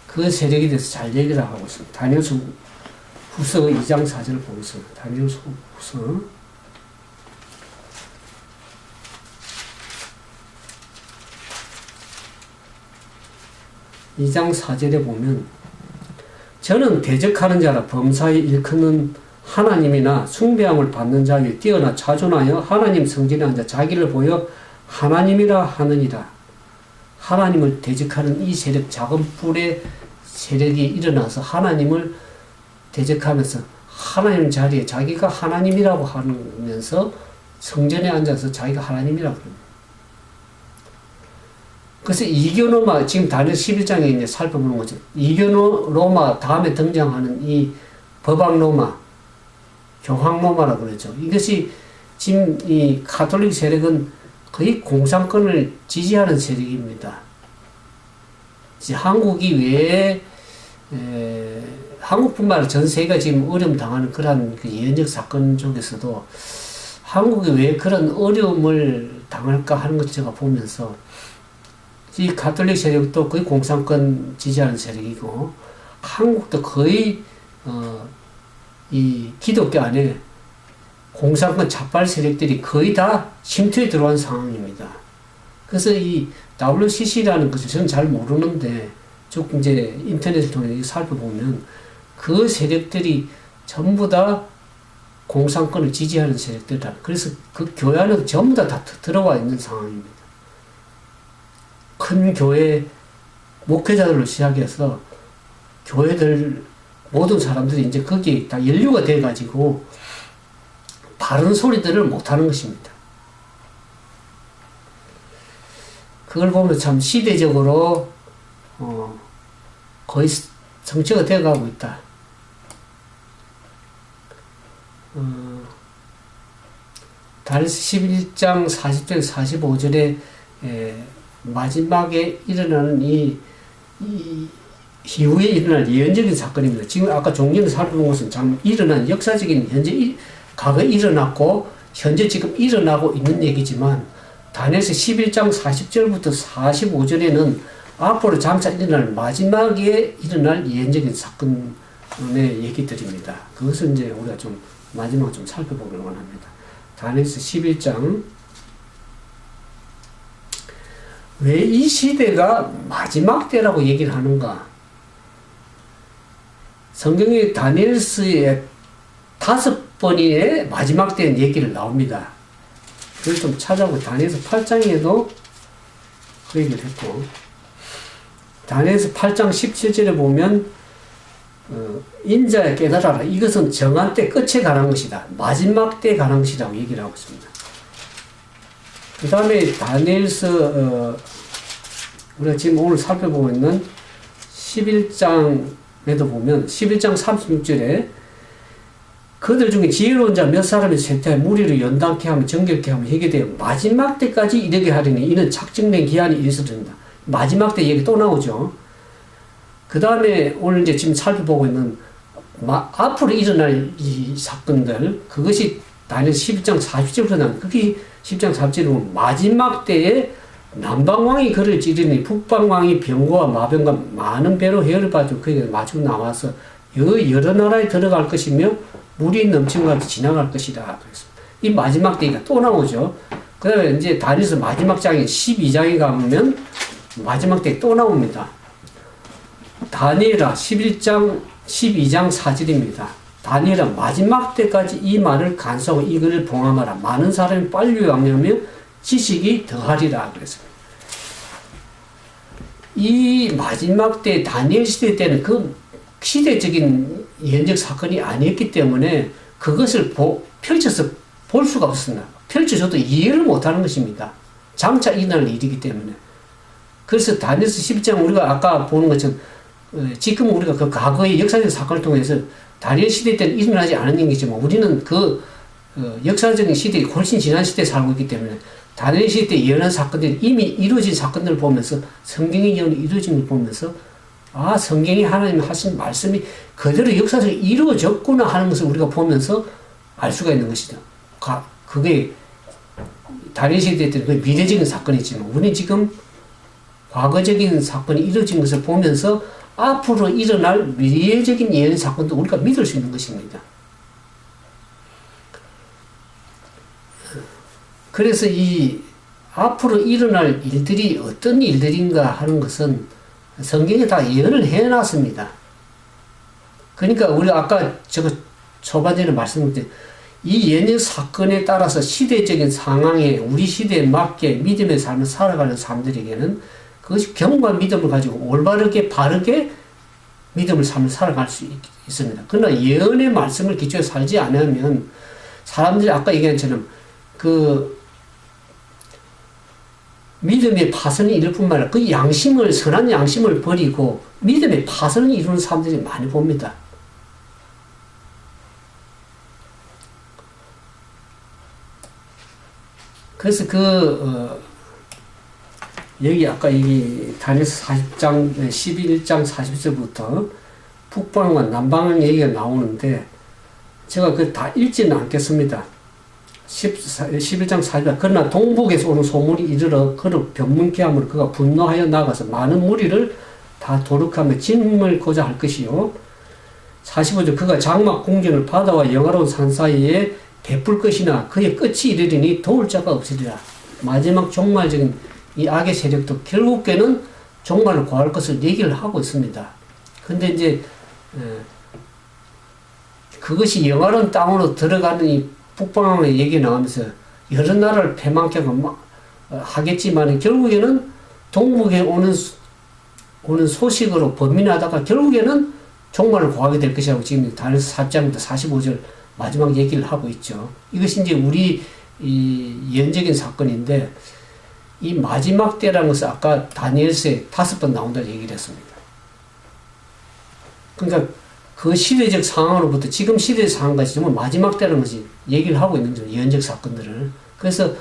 그 세력에 대해서 잘 얘기를 하고 있습니다. 다니엘서 후서 2장 4절을 보겠습니다. 다니엘서 후서 2장 4절에 보면 저는 대적하는 자라 범사에 일컫는 하나님이나 숭배함을 받는 자에 뛰어나 자존하여 하나님 성전에 앉아 자기를 보여 하나님이라 하느니라. 하나님을 대적하는 이 세력, 작은 뿔의 세력이 일어나서 하나님을 대적하면서 하나님 자리에 자기가 하나님이라고 하면서 성전에 앉아서 자기가 하나님이라고 합니다. 그래서 이교 로마, 지금 다니엘 11장에 이제 살펴보는 거죠. 이교 로마 다음에 등장하는 이 법학 로마, 교황 로마라고 그러죠. 이것이 지금 이 가톨릭 세력은 거의 공산권을 지지하는 세력입니다. 이제 한국이 왜, 한국뿐만 아니라 전 세계가 지금 어려움 당하는 그런 그 예언적 사건 쪽에서도 한국이 왜 그런 어려움을 당할까 하는 것 제가 보면서 이 가톨릭 세력도 거의 공산권 지지하는 세력이고 한국도 거의 이 기독교 안에 공산권 좌빨 세력들이 거의 다 침투에 들어온 상황입니다. 그래서 이 WCC라는 것을 저는 잘 모르는데 쭉 이제 인터넷을 통해 살펴보면 그 세력들이 전부 다 공산권을 지지하는 세력들이다. 그래서 그 교회 안에도 전부 다 들어와 있는 상황입니다. 큰 교회 목회자들로 시작해서 교회들 모든 사람들이 이제 거기에 다 연루가 돼가지고 바른 소리들을 못하는 것입니다. 그걸 보면 참 시대적으로 거의 정치가 되어가고 있다. 다니엘서 11장 40절 45절에 마지막에 일어나는 이 이후에 일어날 예언적인 사건입니다. 지금 아까 종전을 살펴본 것은 참 일어난 역사적인 현재 과거에 일어났고 현재 지금 일어나고 있는 얘기지만 다니엘서 11장 40절부터 45절에는 앞으로 장차 일어날 마지막에 일어날 예언적인 사건의 얘기들입니다. 그것을 이제 우리가 좀 마지막으로 좀 살펴보기를 원합니다. 다니엘서 11장 왜 이 시대가 마지막 때라고 얘기를 하는가? 성경에 다니엘서에 5번의 마지막 때 얘기를 나옵니다. 그걸 좀 찾아보고 다니엘서 8장에도 그 얘기를 했고 다니엘서 8장 17절에 보면 인자야 깨달아라. 이것은 정한 때 끝에 관한 것이다. 마지막 때에 관한 것이라고 얘기를 하고 있습니다. 그 다음에 다니엘서 우리가 지금 오늘 살펴보고 있는 11장에도 보면 11장 36절에 그들 중에 지혜로운 자 몇 사람이 쇠퇴하여 무리를 연단케 하며 정결케 하며 회개되어 마지막 때까지 이르게 하리니 이는 작정된 기한이 있어진다. 마지막 때 얘기 또 나오죠. 그 다음에 오늘 이제 지금 살펴보고 있는 앞으로 일어날 이 사건들 그것이 다니엘 11장 40절부터 나온 그게 10장 40절에 보면 마지막 때에 남방왕이 그를 찌르니 북방왕이 병거와 마병과 많은 배로 해열을 받고 그에게 마주 나와서 여러 나라에 들어갈 것이며 물이 넘친 것 같이 지나갈 것이다. 그래서 이 마지막 때가 또 나오죠. 그 다음에 이제 다니엘서 마지막 장인 12장에 가면 마지막 때 또 나옵니다. 다니엘아 11장 12장 4절입니다. 다니엘아 마지막 때까지 이 말을 간수하고 이것을 봉함하라. 많은 사람이 빨리 왕래하며 지식이 더하리라. 그랬습니다. 이 마지막 때 다니엘 시대 때는 그 시대적인 예언적 사건이 아니었기 때문에 그것을 펼쳐서 볼 수가 없습니다. 펼쳐서도 이해를 못하는 것입니다. 장차 일어날 일이기 때문에. 그래서 다니엘서 11장 우리가 아까 보는 것처럼 지금 우리가 그 과거의 역사적 사건을 통해서 다니엘 시대 때는 일어나지 않은 얘기지만 우리는 그 역사적인 시대에 훨씬 지난 시대에 살고 있기 때문에 다니엘 시대 때 예언한 사건들이 이미 이루어진 사건들을 보면서 성경의 예언이 이루어진 걸 보면서 아 성경이 하나님 하신 말씀이 그대로 역사적으로 이루어졌구나 하는 것을 우리가 보면서 알 수가 있는 것이다. 그게 다니엘 시대 때는 그 미래적인 사건이지만 우리는 지금 과거적인 사건이 이루어진 것을 보면서 앞으로 일어날 미래적인 예언 사건도 우리가 믿을 수 있는 것입니다. 그래서 이 앞으로 일어날 일들이 어떤 일들인가 하는 것은 성경에 다 예언을 해놨습니다. 그러니까 우리가 아까 초반전에 말씀드린 이 예언 사건에 따라서 시대적인 상황에 우리 시대에 맞게 믿음의 삶을 살아가는 사람들에게는 그것이 경과 믿음을 가지고 올바르게 바르게 믿음을 삶을 살아갈 수 있습니다. 그러나 예언의 말씀을 기초에 살지 않으면 사람들이 아까 얘기한 것처럼 그 믿음의 파선이 이룰 뿐만 아니라 그 양심을 선한 양심을 버리고 믿음의 파선을 이루는 사람들이 많이 봅니다. 그래서 여기 아까 여기 다니엘서 40장 11장 40절부터 북방과 남방 얘기가 나오는데 제가 그 다 읽지는 않겠습니다. 11장 40절 그러나 동북에서 오는 소문이 이르러 그를 병문케 하므로 그가 분노하여 나가서 많은 무리를 다 도륙하며 짓물고자 할 것이요 45절 그가 장막 궁전을 바다와 영화로운 산 사이에 베풀 것이나 그의 끝이 이르리니 도울 자가 없으리라. 마지막 종말적인 이 악의 세력도 결국에는 종말을 고할 것을 얘기를 하고 있습니다. 근데 이제 그것이 영화로운 땅으로 들어가는 이 북방의 얘기 나오면서 여러 나라를 패망케 하겠지만 결국에는 동북에 오는 소식으로 범인하다가 결국에는 종말을 고하게 될 것이라고 지금 다니엘서 4장부터 45절 마지막 얘기를 하고 있죠. 이것이 이제 우리 이 예언적인 사건인데 이 마지막 때라는 것은 아까 다니엘서에 5번 나온다고 얘기를 했습니다. 그러니까 그 시대적 상황으로부터 지금 시대의 상황까지 정말 마지막 때라는 것이 얘기를 하고 있는 거죠. 예언적 사건들을. 그래서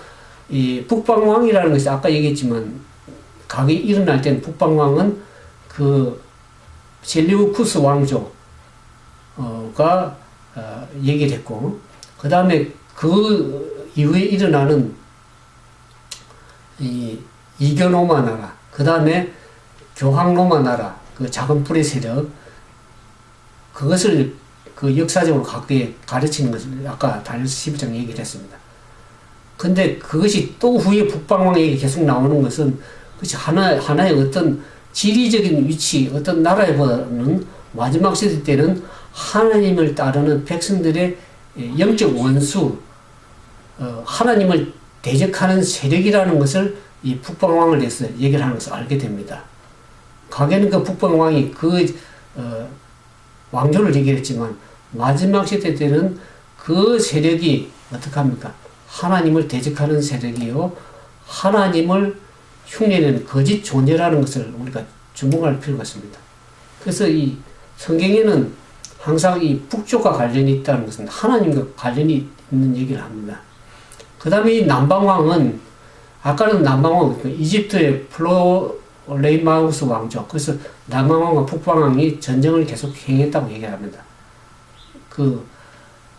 이 북방왕이라는 것이 아까 얘기했지만 각이 일어날 때는 북방왕은 그 셀리우쿠스 왕조가 얘기를 했고, 그 다음에 그 이후에 일어나는 이 이교로마 나라, 그 다음에 교황로마 나라, 그 작은 불의 세력, 그것을 그 역사적으로 각기 가르치는 것을 아까 다니엘서 11장 얘기를 했습니다. 근데 그것이 또 후에 북방왕 얘기 계속 나오는 것은 그것이 하나의 어떤 지리적인 위치, 어떤 나라보다는 마지막 시대 때는 하나님을 따르는 백성들의 영적 원수, 하나님을 대적하는 세력이라는 것을 이 북방왕을 위해서 얘기를 하는 것을 알게 됩니다. 가게는 그 북방왕이 왕조를 얘기했지만 마지막 시대 때는 그 세력이 어떻게 합니까? 하나님을 대적하는 세력이요, 하나님을 흉내내는 거짓 존재라는 것을 우리가 주목할 필요가 있습니다. 그래서 이 성경에는 항상 이 북쪽과 관련이 있다는 것은 하나님과 관련이 있는 얘기를 합니다. 그 다음에 이 남방왕은, 아까는 남방왕, 이집트의 플로레이마우스 왕조, 그래서 남방왕과 북방왕이 전쟁을 계속 행했다고 얘기합니다.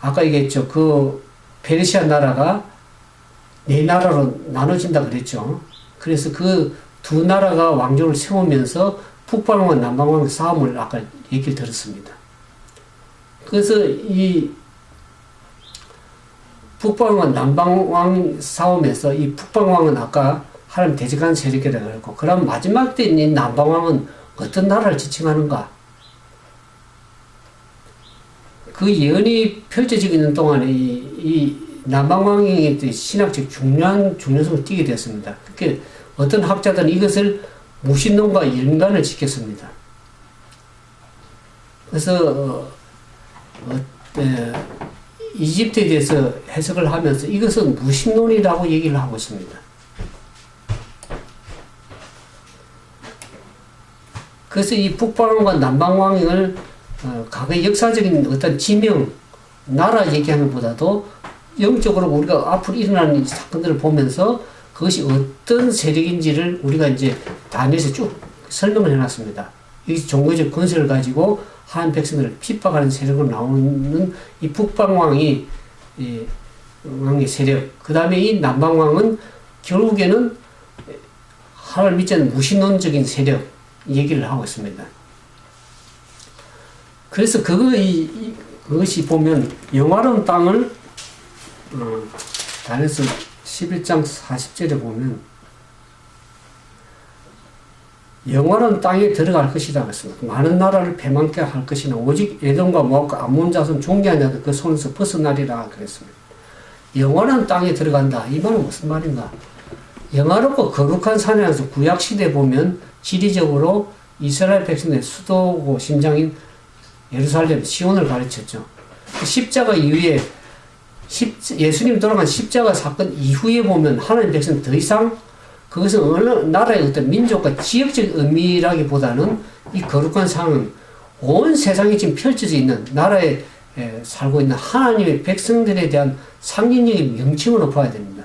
아까 얘기했죠. 페르시아 나라가 네 나라로 나눠진다 그랬죠. 그래서 그 두 나라가 왕조를 세우면서 북방왕과 남방왕의 싸움을 아까 얘기를 들었습니다. 그래서 이 북방왕과 남방왕 싸움에서 이 북방왕은 아까 하나님 대적하는 세력이라고 했고, 그럼 마지막 때 이 남방왕은 어떤 나라를 지칭하는가? 그 예언이 펼쳐지고 있는 동안에 이 남방왕의 신학적 중요성을 띠게 되었습니다. 그렇게 어떤 학자들은 이것을 무신론과 연관을 짓겠습니다. 그래서 이집트에 대해서 해석을 하면서 이것은 무신론이라고 얘기를 하고 있습니다. 그래서 이 북방왕과 남방왕을 과거의 역사적인 어떤 지명, 나라 얘기하는 것보다도 영적으로 우리가 앞으로 일어나는 사건들을 보면서 그것이 어떤 세력인지를 우리가 이제 다니엘에서 쭉 설명을 해놨습니다. 이 종교적 권세를 가지고 한 백성들을 핍박하는 세력으로 나오는 이 북방왕이 왕의 세력, 그 다음에 이 남방왕은 결국에는 하나님을 믿지 않는 무신론적인 세력 얘기를 하고 있습니다. 그래서 그것이 보면 영화로운 땅을 다니엘서 11장 40절에 보면 영원한 땅에 들어갈 것이라고 했습니다. 많은 나라를 패망케 할 것이나 오직 에돔과 모압과 암몬 자손 종기한 자들 그 손에서 벗어나리라 그랬습니다. 영원한 땅에 들어간다. 이 말은 무슨 말인가? 영화롭고 거룩한 산에서 구약시대에 보면 지리적으로 이스라엘 백성의 수도고 심장인 예루살렘, 시온을 가르쳤죠. 십자가 이후에 예수님 돌아간 십자가 사건 이후에 보면 하나님 백성 더 이상 그것은 어느 나라의 어떤 민족과 지역적 의미라기보다는 이 거룩한 상은 온 세상에 지금 펼쳐져 있는 나라에 살고 있는 하나님의 백성들에 대한 상징적인 명칭으로 봐야 됩니다.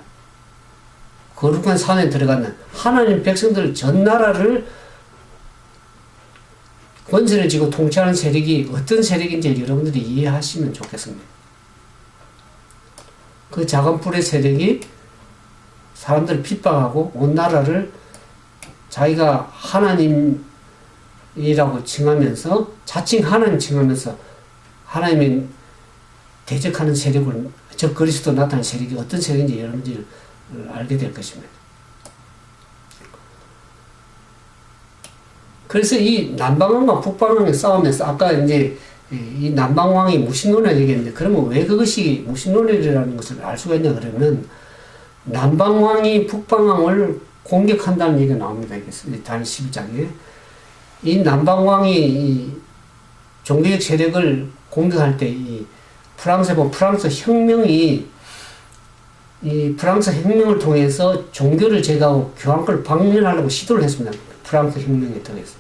거룩한 산에 들어가는 하나님 백성들 전 나라를 권세를 쥐고 통치하는 세력이 어떤 세력인지 여러분들이 이해하시면 좋겠습니다. 그 작은 불의 세력이 사람들을 핍박하고 온 나라를 자기가 하나님이라고 칭하면서 자칭 하나님 칭하면서 하나님의 대적하는 세력을 저 그리스도 나타난 세력이 어떤 세력인지 여러분들이 알게 될 것입니다. 그래서 이 남방왕과 북방왕의 싸움에서 아까 이제 이 남방왕이 무신론이라고 얘기했는데 그러면 왜 그것이 무신론이라는 것을 알 수가 있냐 그러면 남방왕이 북방왕을 공격한다는 얘기가 나옵니다. 다니엘 11장에. 이 남방왕이 이 종교적 세력을 공격할 때 이 프랑스 혁명이 이 프랑스 혁명을 통해서 종교를 제거하고 교황권을 박멸하려고 시도를 했습니다. 프랑스 혁명에 통해서.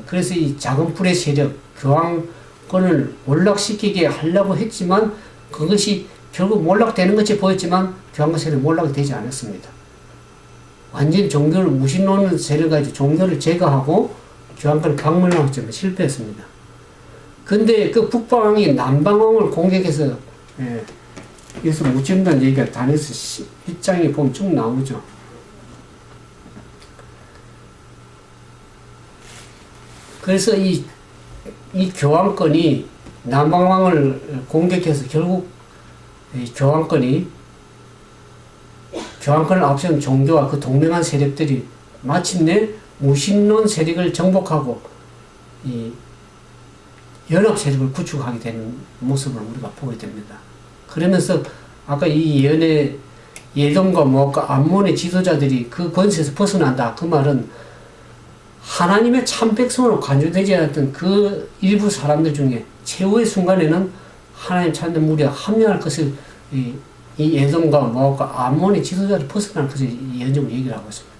그래서 이 작은 불의 세력, 교황권을 몰락시키게 하려고 했지만 그것이 결국 몰락되는 것이 보였지만 교황권 세력이 몰락이 되지 않았습니다. 완전히 종교를 무신론을 세력 가지고 종교를 제거하고 교황권을 박멸하고 실패했습니다. 근데 그 북방왕이 남방왕을 공격해서 여기서 무찌른다는 얘기가 다니엘서 1장에 보면 쭉 나오죠. 그래서 이 교황권이 남방왕을 공격해서 결국 이 교황권을 앞세운 종교와 그 동맹한 세력들이 마침내 무신론 세력을 정복하고 이 연합 세력을 구축하게 되는 모습을 우리가 보게 됩니다. 그러면서 아까 이 예돔과 모압과 암몬의 지도자들이 그 권세에서 벗어난다. 그 말은 하나님의 참 백성으로 간주되지 않았던 그 일부 사람들 중에 최후의 순간에는 하나님 찾는 무리가 합류할 것을 이 예돔과 모압과 암몬의 지도자를 벗어날 것을 예언적으로 얘기를 하고 있습니다.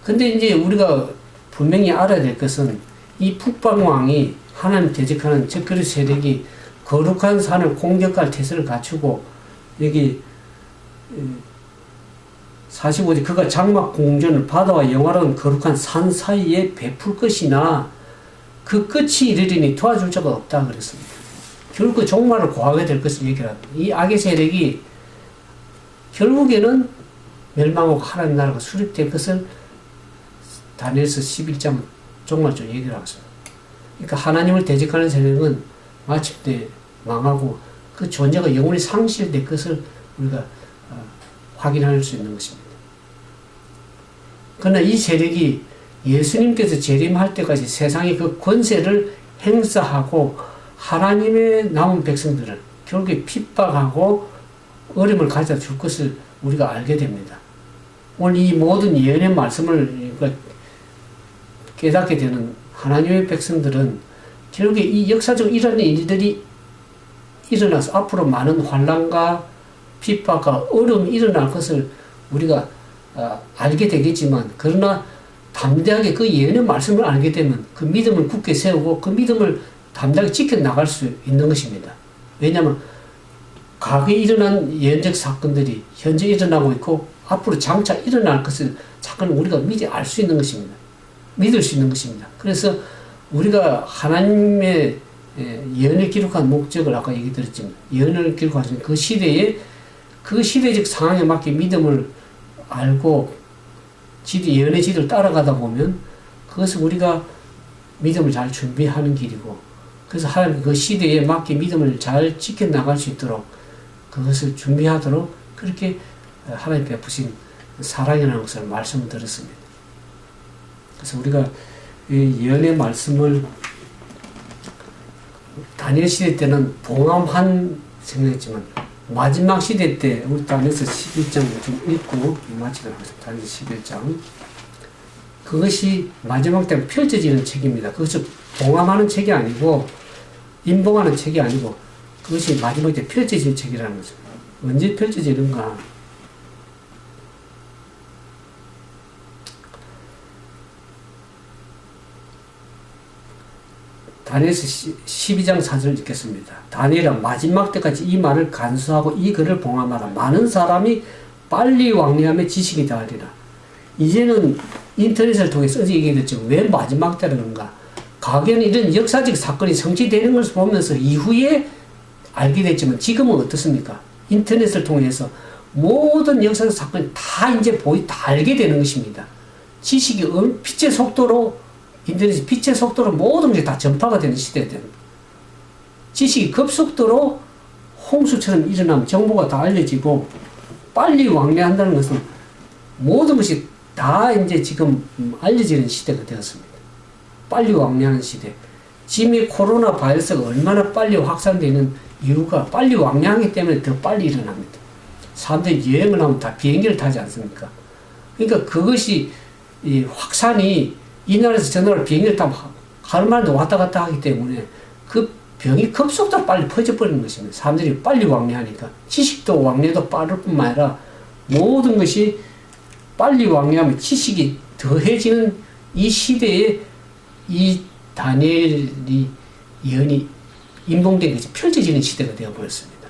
근데 이제 우리가 분명히 알아야 될 것은 이 북방왕이 하나님 대적하는 적그리 세력이 거룩한 산을 공격할 태세를 갖추고 여기 45절 그가 장막 공전을 바다와 영화로운 거룩한 산 사이에 베풀 것이나 그 끝이 이르리니 도와줄 자가 없다 그랬습니다. 결국 그 종말을 고하게 될 것을 얘기합니다. 이 악의 세력이 결국에는 멸망하고 하나님 나라가 수립될 것을 다니엘서 11장 종말적 얘기를 하고 있습니다. 그러니까 하나님을 대적하는 세력은 마침내 망하고 그 존재가 영원히 상실될 것을 우리가 확인할 수 있는 것입니다. 그러나 이 세력이 예수님께서 재림할 때까지 세상의 그 권세를 행사하고 하나님의 남은 백성들을 결국에 핍박하고 어려움을 가져다 줄 것을 우리가 알게 됩니다. 오늘 이 모든 예언의 말씀을 깨닫게 되는 하나님의 백성들은 결국에 이 역사적 일어나는 일들이 일어나서 앞으로 많은 환난과 핍박과 어려움이 일어날 것을 우리가 알게 되겠지만 그러나 담대하게 그 예언의 말씀을 알게 되면 그 믿음을 굳게 세우고 그 믿음을 담대하게 지켜나갈 수 있는 것입니다. 왜냐하면 과거에 일어난 예언적 사건들이 현재 일어나고 있고 앞으로 장차 일어날 것을 잠깐 우리가 미리 알 수 있는 것입니다. 믿을 수 있는 것입니다. 그래서 우리가 하나님의 예언을 기록한 목적을 아까 얘기 드렸지만 예언을 기록하신 그 시대에 그 시대적 상황에 맞게 믿음을 알고 예언의 지도를 따라가다 보면 그것을 우리가 믿음을 잘 준비하는 길이고 그래서 하나님 그 시대에 맞게 믿음을 잘 지켜나갈 수 있도록 그것을 준비하도록 그렇게 하나님 베푸신 사랑이라는 것을 말씀을 드렸습니다. 그래서 우리가 이 예언의 말씀을 다니엘 시대 때는 봉함한 생각했지만 마지막 시대 때 우리 다니엘서 11장 좀 읽고 마치도록 하겠습니다. 다니엘 11장 그것이 마지막 때 펼쳐지는 책입니다. 그것이 봉함하는 책이 아니고 인봉하는 책이 아니고 그것이 마지막 때 펼쳐지는 책이라는 거죠. 언제 펼쳐지는가? 다니엘서 12장 4절 읽겠습니다. 다니엘아 마지막 때까지 이 말을 간수하고 이 글을 봉함하라. 많은 사람이 빨리 왕래하며 지식이 다하리라. 이제는 인터넷을 통해서 어제 얘기했죠. 왜 마지막 때라는가? 과거에는 이런 역사적 사건이 성취되는 것을 보면서 이후에 알게 됐지만 지금은 어떻습니까? 인터넷을 통해서 모든 역사적 사건이 다 이제 다 알게 되는 것입니다. 지식이 빛의 속도로 인터넷이 빛의 속도로 모든 게 다 전파가 되는 시대가 됩니다. 지식이 급속도로 홍수처럼 일어나면 정보가 다 알려지고 빨리 왕래한다는 것은 모든 것이 다 이제 지금 알려지는 시대가 되었습니다. 빨리 왕래하는 시대. 지금 이 코로나 바이러스가 얼마나 빨리 확산되는 이유가 빨리 왕래하기 때문에 더 빨리 일어납니다. 사람들이 여행을 하면 다 비행기를 타지 않습니까? 그러니까 그것이 이 확산이 이 나라에서 저 나라로 비행기를 타면 하루만에 왔다 갔다 하기 때문에 그 병이 급속도로 빨리 퍼져버리는 것입니다. 사람들이 빨리 왕래하니까. 지식도 왕래도 빠를 뿐만 아니라 모든 것이 빨리 왕래하면 지식이 더해지는 이 시대에 이 다니엘이 예언이 인봉된 것이 펼쳐지는 시대가 되어버렸습니다.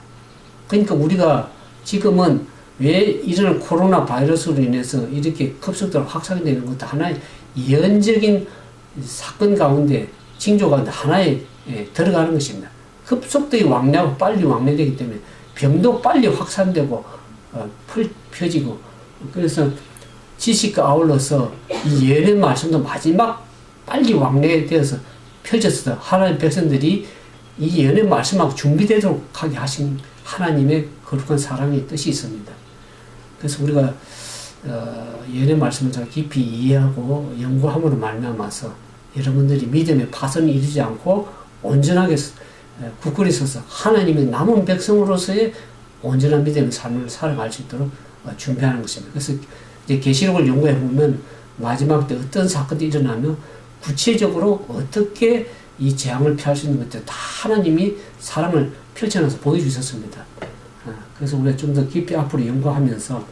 그러니까 우리가 지금은 왜 이런 코로나 바이러스로 인해서 이렇게 급속도로 확산이 되는 것도 하나의 예언적인 사건 가운데, 징조 가운데 하나에 들어가는 것입니다. 급속도의 왕래하고 빨리 왕래되기 때문에 병도 빨리 확산되고 펴지고, 그래서 지식과 아울러서 이 예언의 말씀도 마지막 빨리 왕래되어서 펴져서 하나님 백성들이 이 예언의 말씀하고 준비되도록 하게 하신 하나님의 거룩한 사랑의 뜻이 있습니다. 그래서 우리가 예언의 말씀을 잘 깊이 이해하고 연구함으로 말미암아서 여러분들이 믿음의 파선이 이르지 않고 온전하게 굳건히 서서 하나님의 남은 백성으로서의 온전한 믿음의 삶을 살아갈 수 있도록 준비하는 것입니다. 그래서 이제 계시록을 연구해 보면 마지막 때 어떤 사건이 일어나면 구체적으로 어떻게 이 재앙을 피할 수 있는 것들 다 하나님이 사랑을 펼쳐놔서 보여주셨습니다. 그래서 우리가 좀 더 깊이 앞으로 연구하면서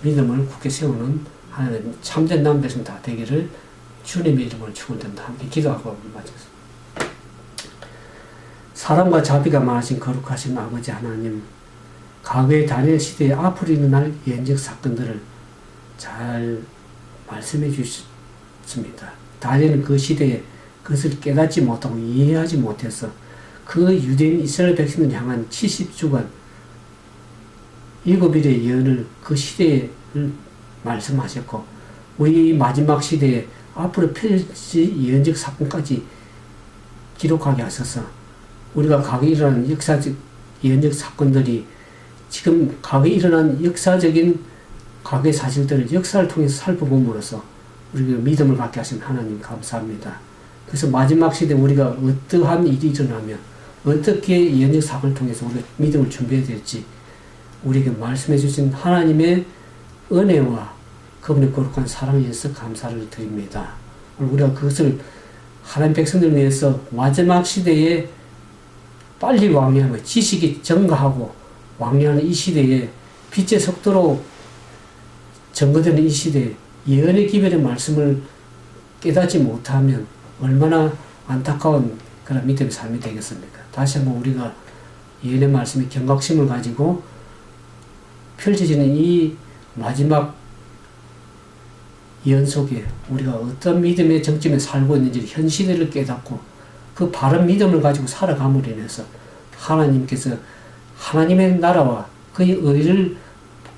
믿음을 굳게 세우는 하나님 참된 남은 백성 다 되기를 주님의 이름으로 축원드립니다. 함께 기도하고 마치겠습니다. 사랑과 자비가 많으신 거룩하신 아버지 하나님, 과거의 다니엘 시대에 앞으로 일어날 예언적 사건들을 잘 말씀해 주셨습니다. 다니엘은 그 시대에 그것을 깨닫지 못하고 이해하지 못해서 그 유대인 이스라엘 백성을 향한 70주간 7일의 예언을 그 시대에 말씀하셨고, 우리 마지막 시대에 앞으로 펼칠 예언적 사건까지 기록하게 하셔서 우리가 과거에 일어난 역사적 예언적 사건들이 지금 과거에 일어난 역사적인 과거의 사실들을 역사를 통해서 살펴봄으로써 우리가 믿음을 갖게 하신 하나님 감사합니다. 그래서 마지막 시대에 우리가 어떠한 일이 일어나면 어떻게 예언적 사건을 통해서 우리가 믿음을 준비해야 될지 우리에게 말씀해 주신 하나님의 은혜와 그분의 거룩한 사랑에 의해서 감사를 드립니다. 우리가 그것을 하나님 백성들을 위해서 마지막 시대에 빨리 왕래하며 지식이 증가하고 왕래하는 이 시대에 빛의 속도로 증거되는 이 시대에 예언의 기별의 말씀을 깨닫지 못하면 얼마나 안타까운 그런 믿음의 삶이 되겠습니까? 다시 한번 우리가 예언의 말씀에 경각심을 가지고 펼쳐지는 이 마지막 예언 속에 우리가 어떤 믿음의 정점에 살고 있는지 현 시대를 깨닫고 그 바른 믿음을 가지고 살아감으로 인해서 하나님께서 하나님의 나라와 그의 의를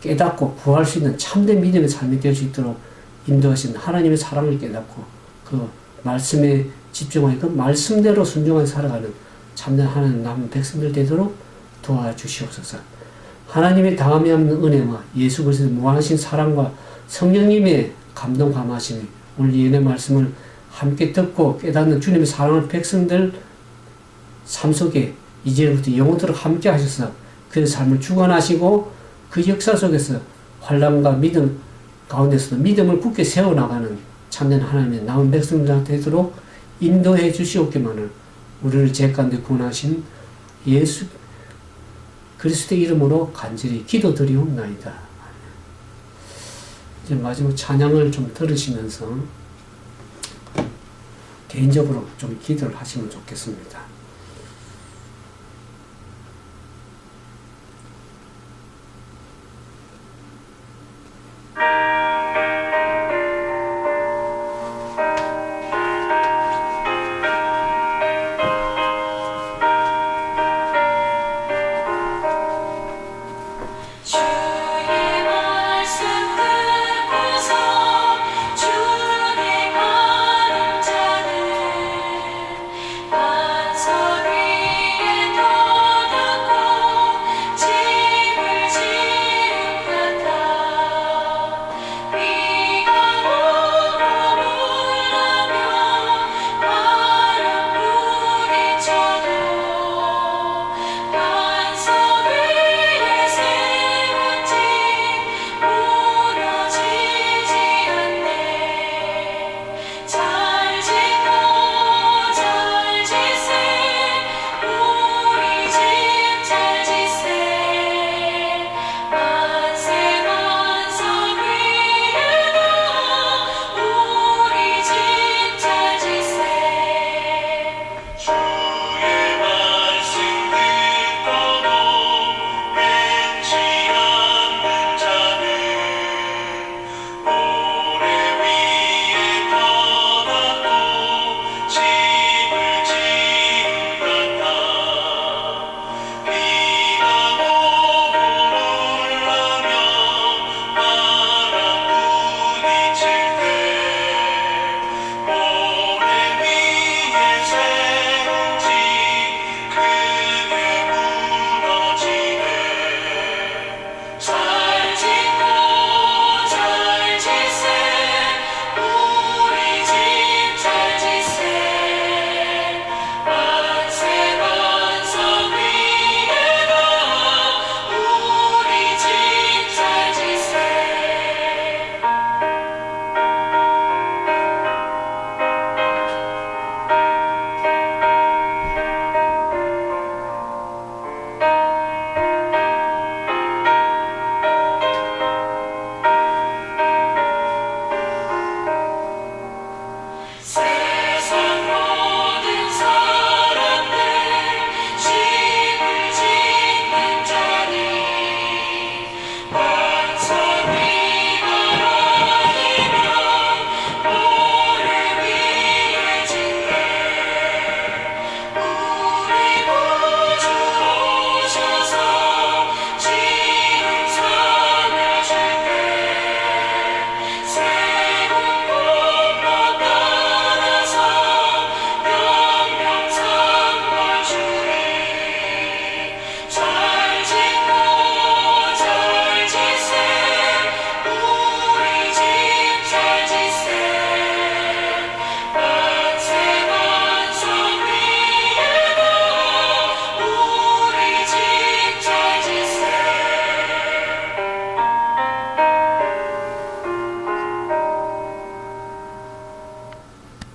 깨닫고 구할 수 있는 참된 믿음의 삶이 될 수 있도록 인도하신 하나님의 사랑을 깨닫고 그 말씀에 집중하여 그 말씀대로 순종하여 살아가는 참된 하나님 남은 백성들 되도록 도와주시옵소서. 하나님의 다함이 없는 은혜와 예수 그리스도의 무한하신 사랑과 성령님의 감동 감화심이 오늘 예언의 말씀을 함께 듣고 깨닫는 주님의 사랑을 백성들 삶 속에 이제부터 영원토록 함께 하셔서 그 삶을 주관하시고 그 역사 속에서 환난과 믿음 가운데서도 믿음을 굳게 세워나가는 참된 하나님의 남은 백성들 되도록 인도해 주시옵기만을 우리를 죄 가운데 구원하신 예수 그리스도의 이름으로 간절히 기도드리옵나이다. 이제 마지막 찬양을 좀 들으시면서 개인적으로 좀 기도를 하시면 좋겠습니다.